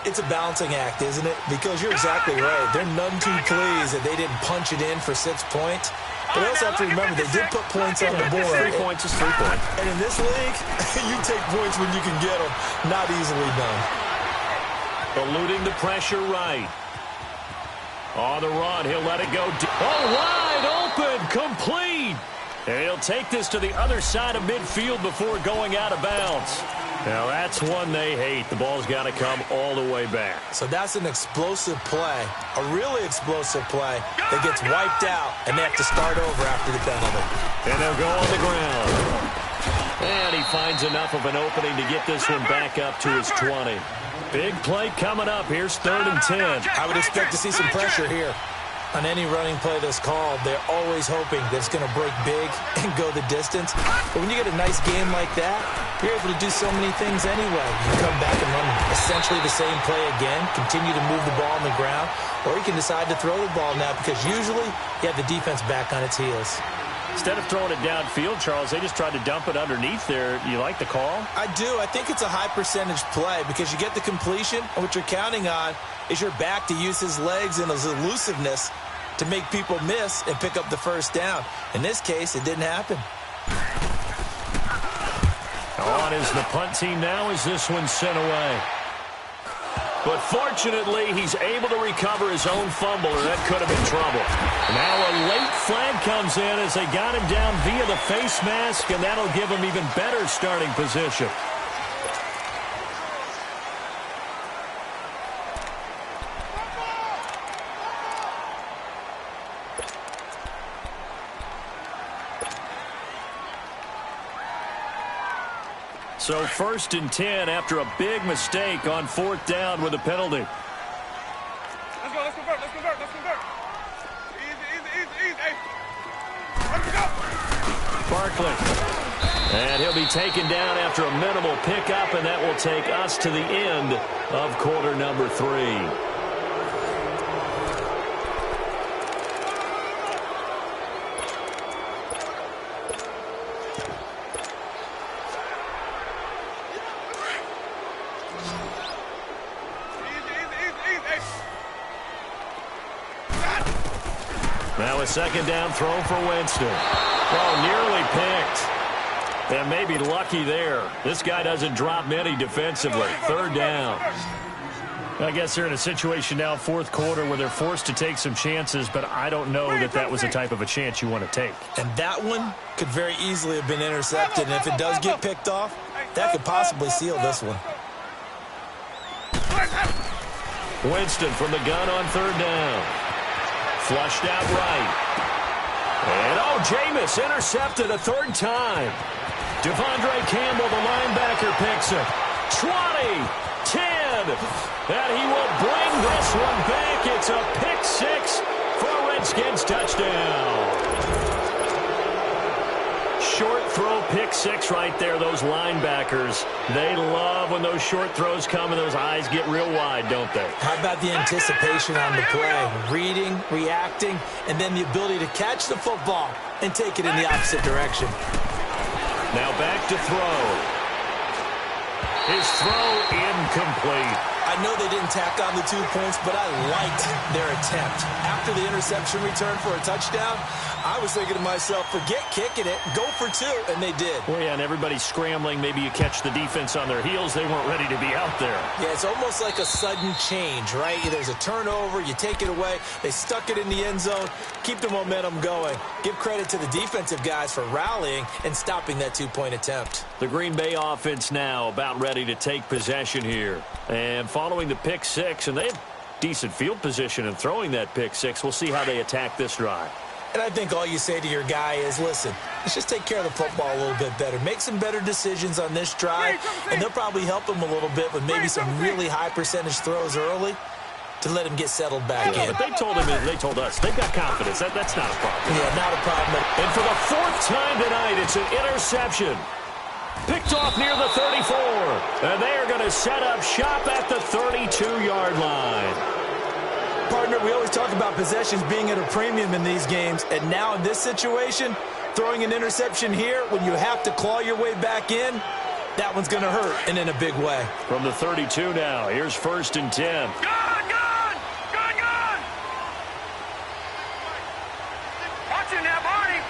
It's a balancing act, isn't it? Because you're exactly right. They're none too pleased that they didn't punch it in for 6 points. But they also have to remember they did put points on the board. 3 points is 3 points. And in this league, you take points when you can get them. Not easily done. Eluding the pressure right. On the run, he'll let it go. Oh, wide open, complete. And he'll take this to the other side of midfield before going out of bounds. Now, that's one they hate. The ball's got to come all the way back. So that's an explosive play, a really explosive play that gets wiped out, and they have to start over after the penalty. And they'll go on the ground. And he finds enough of an opening to get this one back up to his 20. Big play coming up. Here's 3rd and 10. I would expect to see some pressure here. On any running play that's called, they're always hoping that it's going to break big and go the distance. But when you get a nice game like that, you're able to do so many things anyway. You can come back and run essentially the same play again, continue to move the ball on the ground, or you can decide to throw the ball now because usually you have the defense back on its heels. Instead of throwing it downfield, Charles, they just tried to dump it underneath there. You like the call? I do. I think it's a high percentage play because you get the completion, and what you're counting on is your back to use his legs and his elusiveness to make people miss and pick up the first down. In this case, it didn't happen. On is the punt team now as this one's sent away. But fortunately, he's able to recover his own fumble, or that could have been trouble. Now a late flag comes in as they got him down via the face mask, and that'll give him even better starting position. So 1st and 10 after a big mistake on 4th down with a penalty. Let's go, let's convert, let's convert, let's convert. Easy. Hey. Let's go. Barkley. And he'll be taken down after a minimal pickup, and that will take us to the end of quarter number 3. Now a 2nd down throw for Winston. Oh, nearly picked. And maybe lucky there. This guy doesn't drop many defensively. 3rd down. I guess they're in a situation now, 4th quarter, where they're forced to take some chances, but I don't know that that was the type of a chance you want to take. And that one could very easily have been intercepted, and if it does get picked off, that could possibly seal this one. Winston from the gun on 3rd down. Flushed out right. And, oh, Jameis intercepted a 3rd time. Devondre Campbell, the linebacker, picks it. 20, 10, and he will bring this one back. It's a pick 6 for a Redskins touchdown. Short throw pick 6 right there. Those linebackers, they love when those short throws come and those eyes get real wide, don't they? How about the anticipation on the play? Reading, reacting, and then the ability to catch the football and take it in the opposite direction. Now back to throw. His throw incomplete. I know they didn't tack on the 2 points, but I liked their attempt. After the interception return for a touchdown, I was thinking to myself, forget kicking it, go for 2, and they did. Well, yeah, and everybody's scrambling. Maybe you catch the defense on their heels. They weren't ready to be out there. Yeah, it's almost like a sudden change, right? There's a turnover, you take it away, they stuck it in the end zone, keep the momentum going. Give credit to the defensive guys for rallying and stopping that 2-point attempt. The Green Bay offense now about ready to take possession here. And following the pick 6, and they have decent field position in throwing that pick 6. We'll see how they attack this drive. And I think all you say to your guy is, listen, let's just take care of the football a little bit better. Make some better decisions on this drive, and they'll probably help him a little bit with maybe some really high percentage throws early to let him get settled back in. But they told us, they've got confidence. That's not a problem. Yeah, not a problem. And for the 4th time tonight, it's an interception. Picked off near the 34. And they are going to set up shop at the 32-yard line. Partner, we always talk about possessions being at a premium in these games, and now in this situation, throwing an interception here when you have to claw your way back in, That one's going to hurt, and in a big way. From the 32 now, here's 1st and 10. Good! Watch him now, Barney!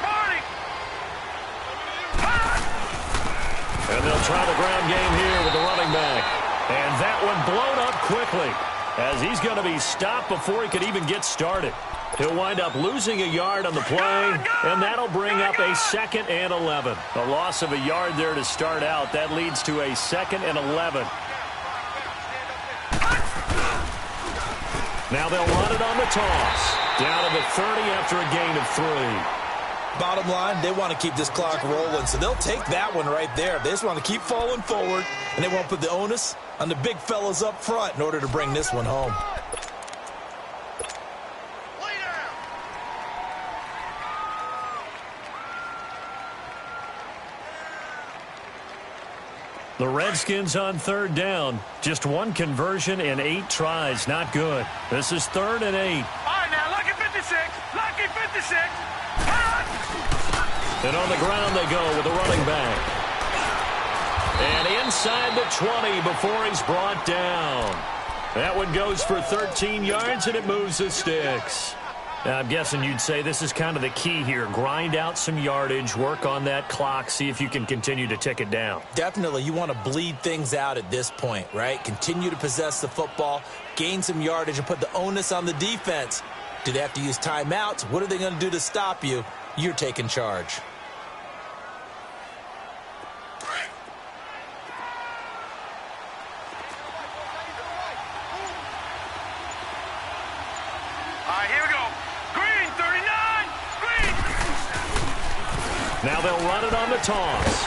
And they'll try the ground game here with the running back. And that one blown up quickly as he's going to be stopped before he could even get started. He'll wind up losing a yard on the play, and that'll bring up a 2nd and 11. A loss of a yard there to start out. That leads to a 2nd and 11. Now they'll run it on the toss. Down to the 30 after a gain of 3. Bottom line, they want to keep this clock rolling, so they'll take that one right there. They just want to keep falling forward, and they won't put the onus on the big fellas up front in order to bring this one home. The Redskins on 3rd down. Just 1 conversion in 8 tries. Not good. This is 3rd and 8. All right, now, lucky 56. Lucky 56. And on the ground they go with the running back. And inside the 20 before he's brought down. That one goes for 13 yards, and it moves the sticks. Now, I'm guessing you'd say this is kind of the key here. Grind out some yardage, work on that clock, see if you can continue to tick it down. Definitely, you want to bleed things out at this point, right? Continue to possess the football, gain some yardage, and put the onus on the defense. Do they have to use timeouts? What are they going to do to stop you? You're taking charge. Now they'll run it on the toss.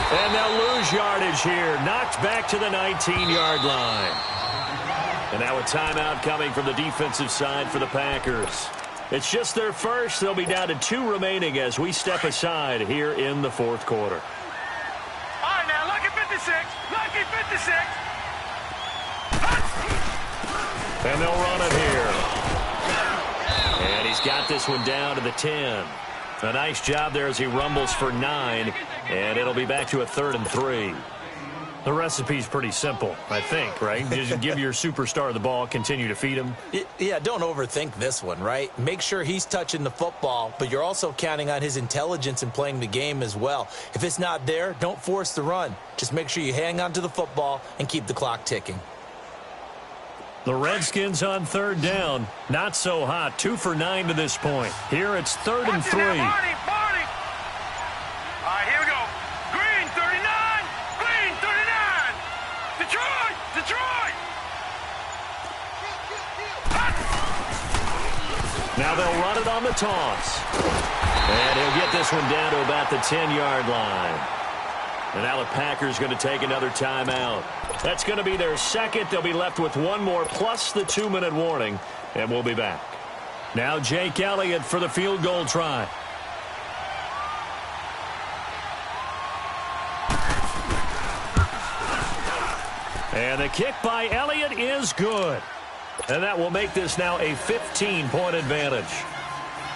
And they'll lose yardage here. Knocked back to the 19-yard line. And now a timeout coming from the defensive side for the Packers. It's just their first. They'll be down to 2 remaining as we step aside here in the 4th quarter. All right, now, lucky 56. Lucky 56. And they'll run it here. And he's got this one down to the 10. A nice job there as he rumbles for 9, and it'll be back to a 3rd and 3. The recipe's pretty simple, I think, right? Just give your superstar the ball, continue to feed him. Yeah, don't overthink this one, right? Make sure he's touching the football, but you're also counting on his intelligence in playing the game as well. If it's not there, don't force the run. Just make sure you hang on to the football and keep the clock ticking. The Redskins on 3rd down. Not so hot. 2 for 9 to this point. Here it's 3rd and 3. Barney. All right, here we go. Green, 39. Green, 39. Detroit. Now they'll run it on the toss. And he'll get this one down to about the 10-yard line. And now the Packers going to take another timeout. That's going to be their 2nd. They'll be left with 1 more plus the 2-minute warning. And we'll be back. Now Jake Elliott for the field goal try. And the kick by Elliott is good. And that will make this now a 15-point advantage.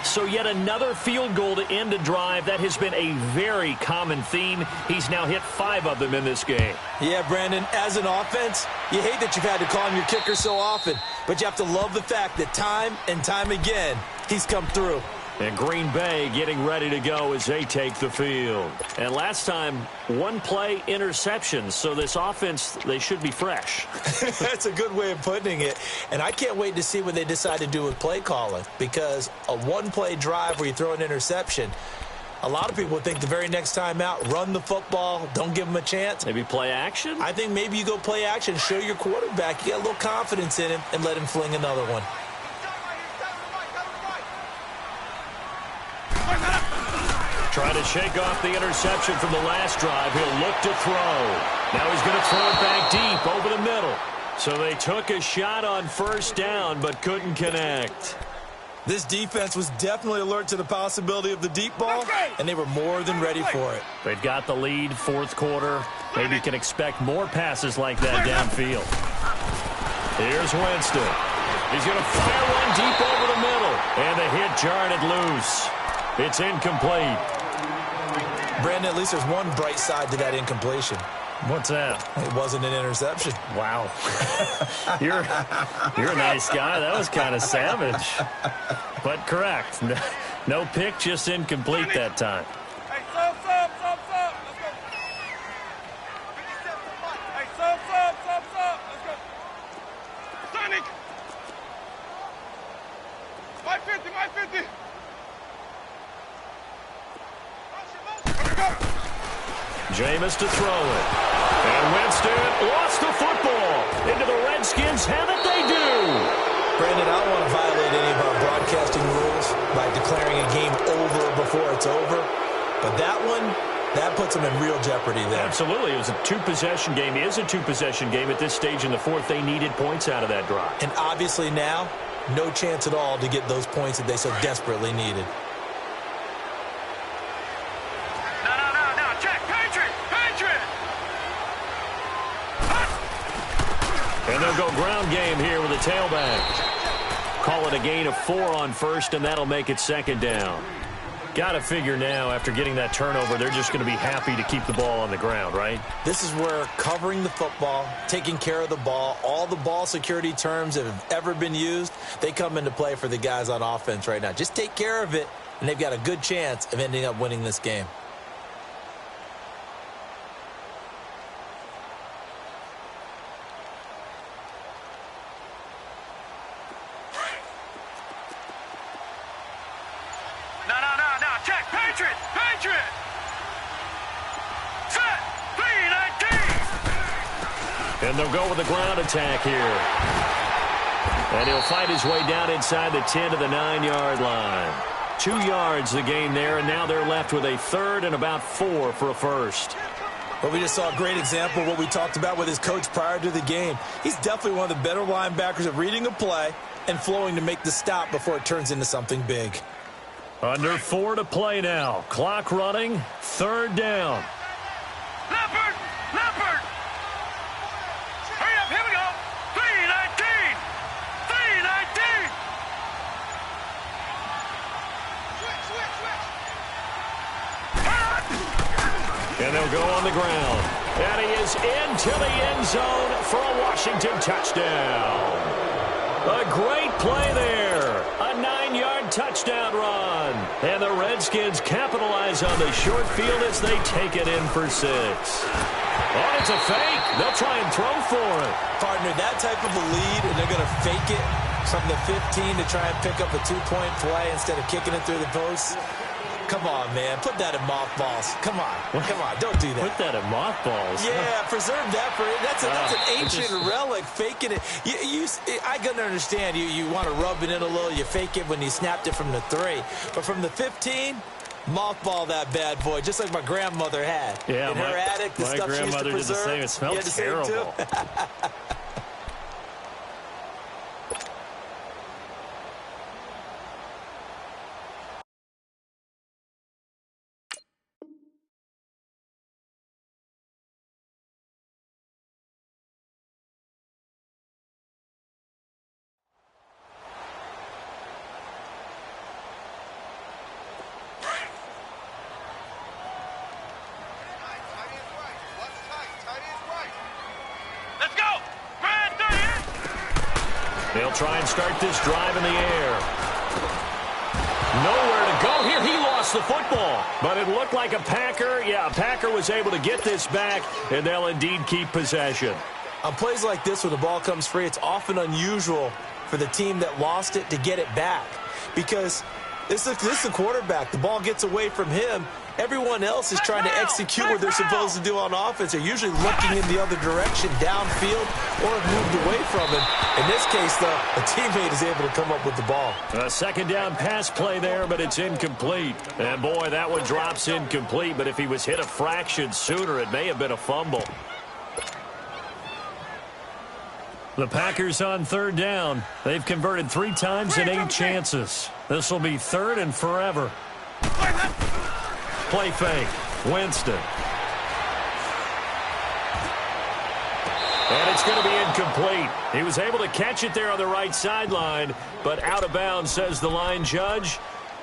So yet another field goal to end a drive. That has been a very common theme. He's now hit 5 of them in this game. Yeah, Brandon, as an offense, you hate that you've had to call on your kicker so often, but you have to love the fact that time and time again, he's come through. And Green Bay getting ready to go as they take the field. And last time, 1-play interceptions. So this offense, they should be fresh. That's a good way of putting it. And I can't wait to see what they decide to do with play calling. Because a 1-play drive where you throw an interception, a lot of people think the very next time out, run the football, don't give them a chance. Maybe play action? I think maybe you go play action, show your quarterback, you got a little confidence in him, and let him fling another one. Trying to shake off the interception from the last drive. He'll look to throw. Now he's going to throw it back deep over the middle. So they took a shot on 1st down but couldn't connect. This defense was definitely alert to the possibility of the deep ball, and they were more than ready for it. They've got the lead, 4th quarter. Maybe you can expect more passes like that downfield. Here's Winston. He's going to fire one deep over the middle. And the hit jarred it loose. It's incomplete. Brandon, at least there's one bright side to that incompletion. What's that? It wasn't an interception. Wow. You're a nice guy. That was kind of savage. But correct. No pick, just incomplete that time. Hey, sub. Let's go. Hey, sub. Let's go. Sonic. My 50. Jameis to throw it. And Winston lost the football. Into the Redskins' have it, they do. Brandon, I don't want to violate any of our broadcasting rules by declaring a game over before it's over. But that one, that puts them in real jeopardy there. Absolutely. It was a two-possession game. It is a two-possession game at this stage in the fourth. They needed points out of that drive. And obviously now, no chance at all to get those points that they so desperately needed. And they'll go ground game here with a tailback. Call it a gain of 4 on first, and that'll make it second down. Got to figure now, after getting that turnover, they're just going to be happy to keep the ball on the ground, right? This is where covering the football, taking care of the ball, all the ball security terms that have ever been used, they come into play for the guys on offense right now. Just take care of it, and they've got a good chance of ending up winning this game. And they'll go with a ground attack here. And he'll fight his way down inside the 10 to the 9-yard line. 2 yards the gain there, and now they're left with a third and about 4 for a first. Well, we just saw a great example of what we talked about with his coach prior to the game. He's definitely one of the better linebackers at reading a play and flowing to make the stop before it turns into something big. Under 4 to play now. Clock running. Third down. Leopard! Hurry up, here we go! 3:19! And they'll go on the ground. And he is into the end zone for a Washington touchdown. A great play there. A 9-yard touchdown run. And the Redskins capitalize on the short field as they take it in for 6. Oh, it's a fake. They'll try and throw for it. Partner, that type of a lead, and they're going to fake it from the 15 to try and pick up a 2-point play instead of kicking it through the post. Come on, man. Put that in mothballs. Come on. Don't do that. Put that in mothballs. Yeah, preserve that for it. That's an ancient relic, faking it. I can understand you want to rub it in a little. You fake it when you snapped it from the 3. But from the 15, mothball that bad boy, just like my grandmother had. Yeah, in her attic, the stuff she used to preserve. Did the same. It smelled terrible. They'll try and start this drive in the air. Nowhere to go here. He lost the football. But it looked like a Packer. Yeah, a Packer was able to get this back, and they'll indeed keep possession. On plays like this, when the ball comes free, it's often unusual for the team that lost it to get it back. Because this is the quarterback. The ball gets away from him. Everyone else is trying to execute what they're supposed to do on offense. They're usually looking in the other direction, downfield, or have moved away from him. In this case, though, a teammate is able to come up with the ball. A second down pass play there, but it's incomplete. And, boy, that one drops incomplete. But if he was hit a fraction sooner, it may have been a fumble. The Packers on third down. They've converted 3 times in 8 chances. This will be third and forever. Play fake. Winston. And it's going to be incomplete. He was able to catch it there on the right sideline, but out of bounds, says the line judge.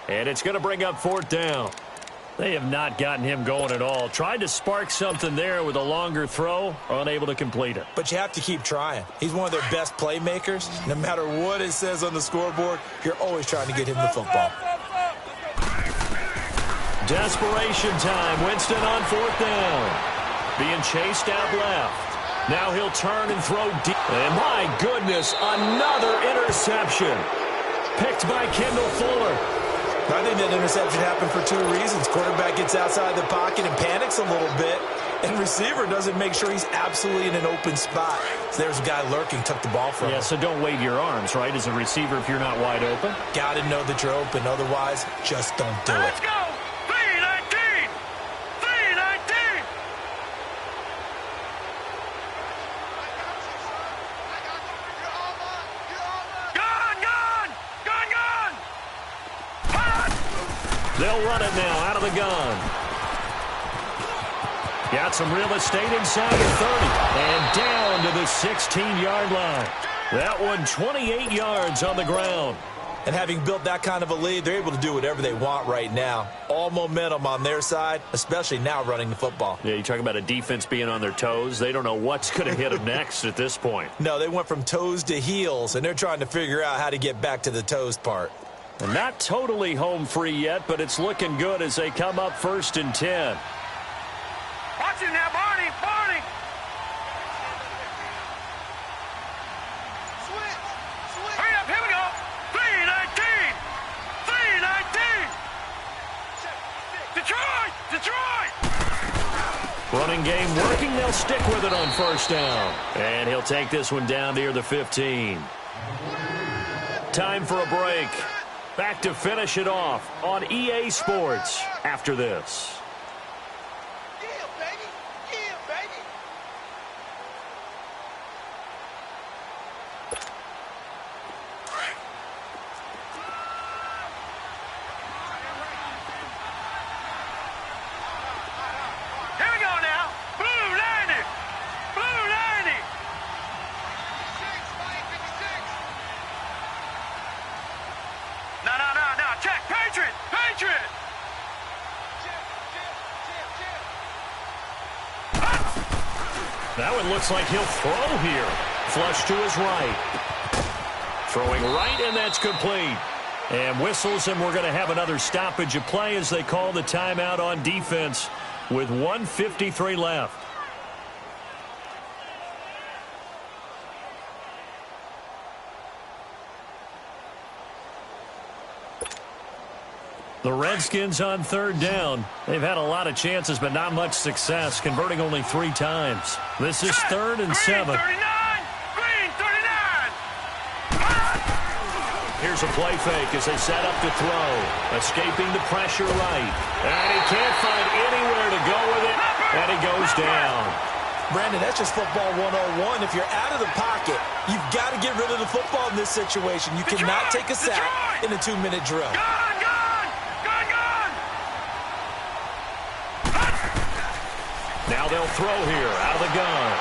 And it's going to bring up fourth down. They have not gotten him going at all. Tried to spark something there with a longer throw, unable to complete it. But you have to keep trying. He's one of their best playmakers. No matter what it says on the scoreboard, you're always trying to get him the football. Desperation time. Winston on 4th down. Being chased out left. Now he'll turn and throw deep. And my goodness, another interception. Picked by Kendall Fuller. I think that interception happened for 2 reasons. Quarterback gets outside the pocket and panics a little bit, and receiver doesn't make sure he's absolutely in an open spot. So there's a guy lurking, took the ball from him. Yeah, so don't wave your arms, right, as a receiver if you're not wide open. Got to know that you're open. Otherwise, just don't do it. Let's go! 319! 319! They'll run it now out of the gun. Got some real estate inside the 30. And down to the 16-yard line. That one 28 yards on the ground. And having built that kind of a lead, they're able to do whatever they want right now. All momentum on their side, especially now running the football. Yeah, you talk about a defense being on their toes. They don't know what's going to hit them next at this point. No, they went from toes to heels, and they're trying to figure out how to get back to the toes part. And not totally home free yet, but it's looking good as they come up 1st and 10. Watch him now, Barney! Barney! Hurry up, here we go! 319! 319! Detroit! Detroit! Running game working. They'll stick with it on 1st down. And he'll take this one down near the 15. Time for a break. Back to finish it off on EA Sports after this. Yeah, baby! Yeah, baby! Here we go now! Blue 90! Blue 90! 56! No, check! Patriot! Patriot! That one looks like he'll throw here. Flush to his right. Throwing right, and that's complete. And whistles, and we're going to have another stoppage of play as they call the timeout on defense with 1:53 left. The Redskins on 3rd down. They've had a lot of chances, but not much success, converting only 3 times. This is 3rd and 7. Green 39! Here's a play fake as they set up to throw. Escaping the pressure right. And he can't find anywhere to go with it, and he goes down. Brandon, that's just football 101. If you're out of the pocket, you've got to get rid of the football in this situation. You cannot take a sack in a 2-minute drill. Now they'll throw here out of the gun.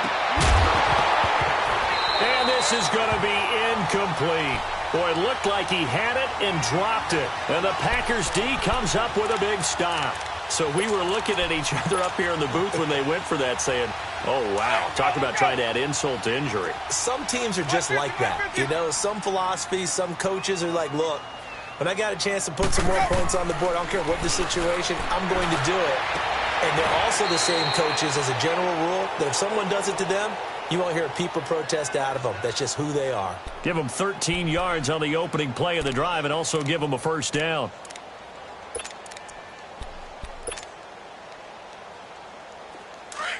And this is going to be incomplete. Boy, it looked like he had it and dropped it. And the Packers D comes up with a big stop. So we were looking at each other up here in the booth when they went for that saying, oh, wow. Talk about trying to add insult to injury. Some teams are just like that. You know, some philosophies, some coaches are like, look, when I got a chance to put some more points on the board, I don't care what the situation, I'm going to do it. And they're also the same coaches as a general rule that if someone does it to them, you won't hear a peep or protest out of them. That's just who they are. Give them 13 yards on the opening play of the drive and also give them a 1st down.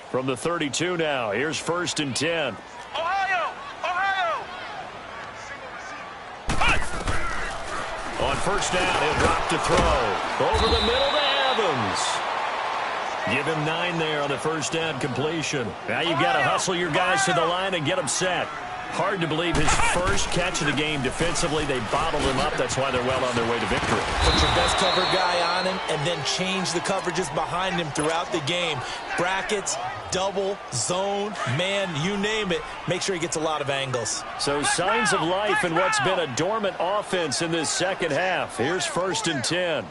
From the 32 now, here's 1st and 10. Ohio! Ohio! On 1st down, he'll drop to throw. Over the middle to Evans. Give him 9 there on the 1st down completion. Now you've got to hustle your guys to the line and get them set. Hard to believe his first catch of the game defensively. They bottled him up. That's why they're well on their way to victory. Put your best cover guy on him and then change the coverages behind him throughout the game. Brackets, double, zone, man, you name it. Make sure he gets a lot of angles. So signs of life in what's been a dormant offense in this second half. Here's 1st and 10.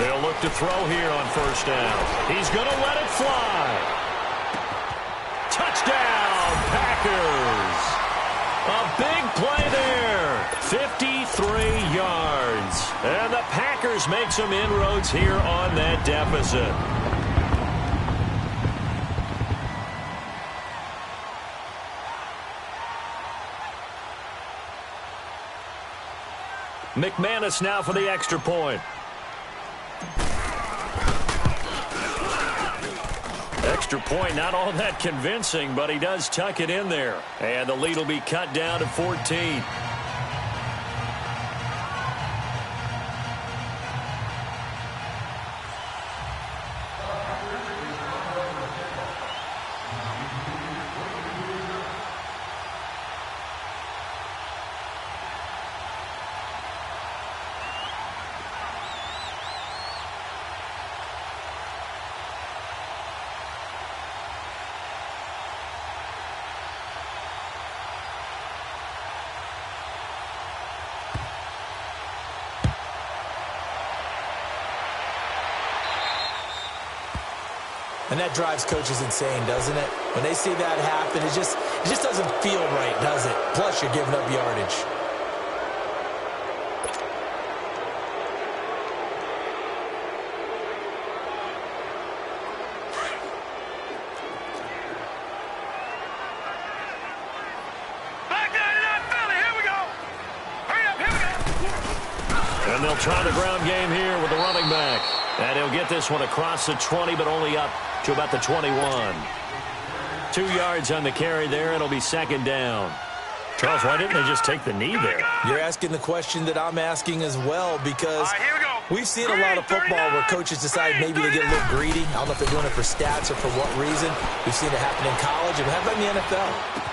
They'll look to throw here on first down. He's going to let it fly. Touchdown, Packers. A big play there. 53 yards. And the Packers make some inroads here on that deficit. McManus now for the extra point. Extra point, not all that convincing, but he does tuck it in there. And the lead will be cut down to 14. And that drives coaches insane, doesn't it? When they see that happen, it just doesn't feel right, does it? Plus, you're giving up yardage. And they'll try the ground game here with the running back. And he'll get this one across the 20, but only up to about the 21. 2 yards on the carry there. It'll be second down. Charles, why didn't they just take the knee there? You're asking the question that I'm asking as well, because we've seen a lot of football where coaches decide maybe to get a little greedy. I don't know if they're doing it for stats or for what reason. We've seen it happen in college, and how about in the NFL?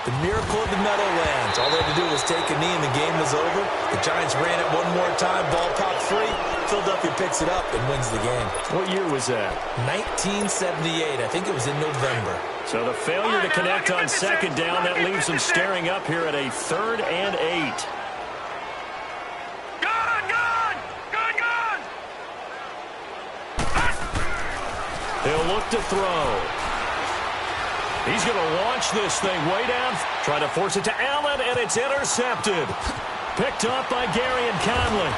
The miracle of the Meadowlands. All they had to do was take a knee and the game was over. The Giants ran it one more time, ball popped free. Philadelphia picks it up and wins the game. What year was that? 1978. I think it was in November. So the failure to connect on second down, that leaves them staring up here at a 3rd and 8. He'll look to throw. He's going to launch this thing way down. Try to force it to Allen, and it's intercepted. Picked up by Gary and Conley.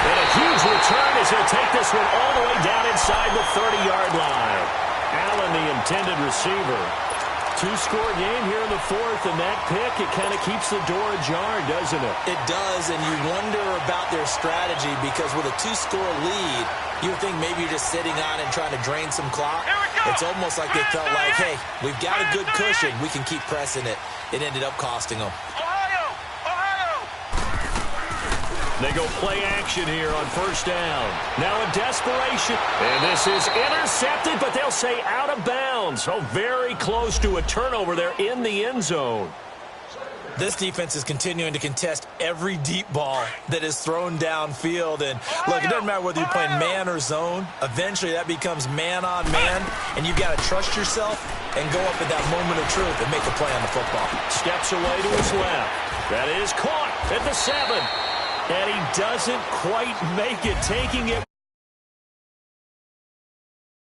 And a huge return as he'll take this one all the way down inside the 30-yard line. Allen, the intended receiver. 2-score game here in the 4th, and that pick, it kind of keeps the door ajar, doesn't it? It does, and you wonder about their strategy, because with a 2-score lead, you would think maybe you're just sitting on it and trying to drain some clock. It's almost like they felt like, hey, we've got a good cushion. We can keep pressing it. It ended up costing them. They go play action here on first down. Now in desperation. And this is intercepted, but they'll say out of bounds. So very close to a turnover there in the end zone. This defense is continuing to contest every deep ball that is thrown downfield. And look, it doesn't matter whether you're playing man or zone. Eventually that becomes man on man. And you've got to trust yourself and go up at that moment of truth and make a play on the football. Steps away to his left. That is caught at the 7. And he doesn't quite make it, taking it.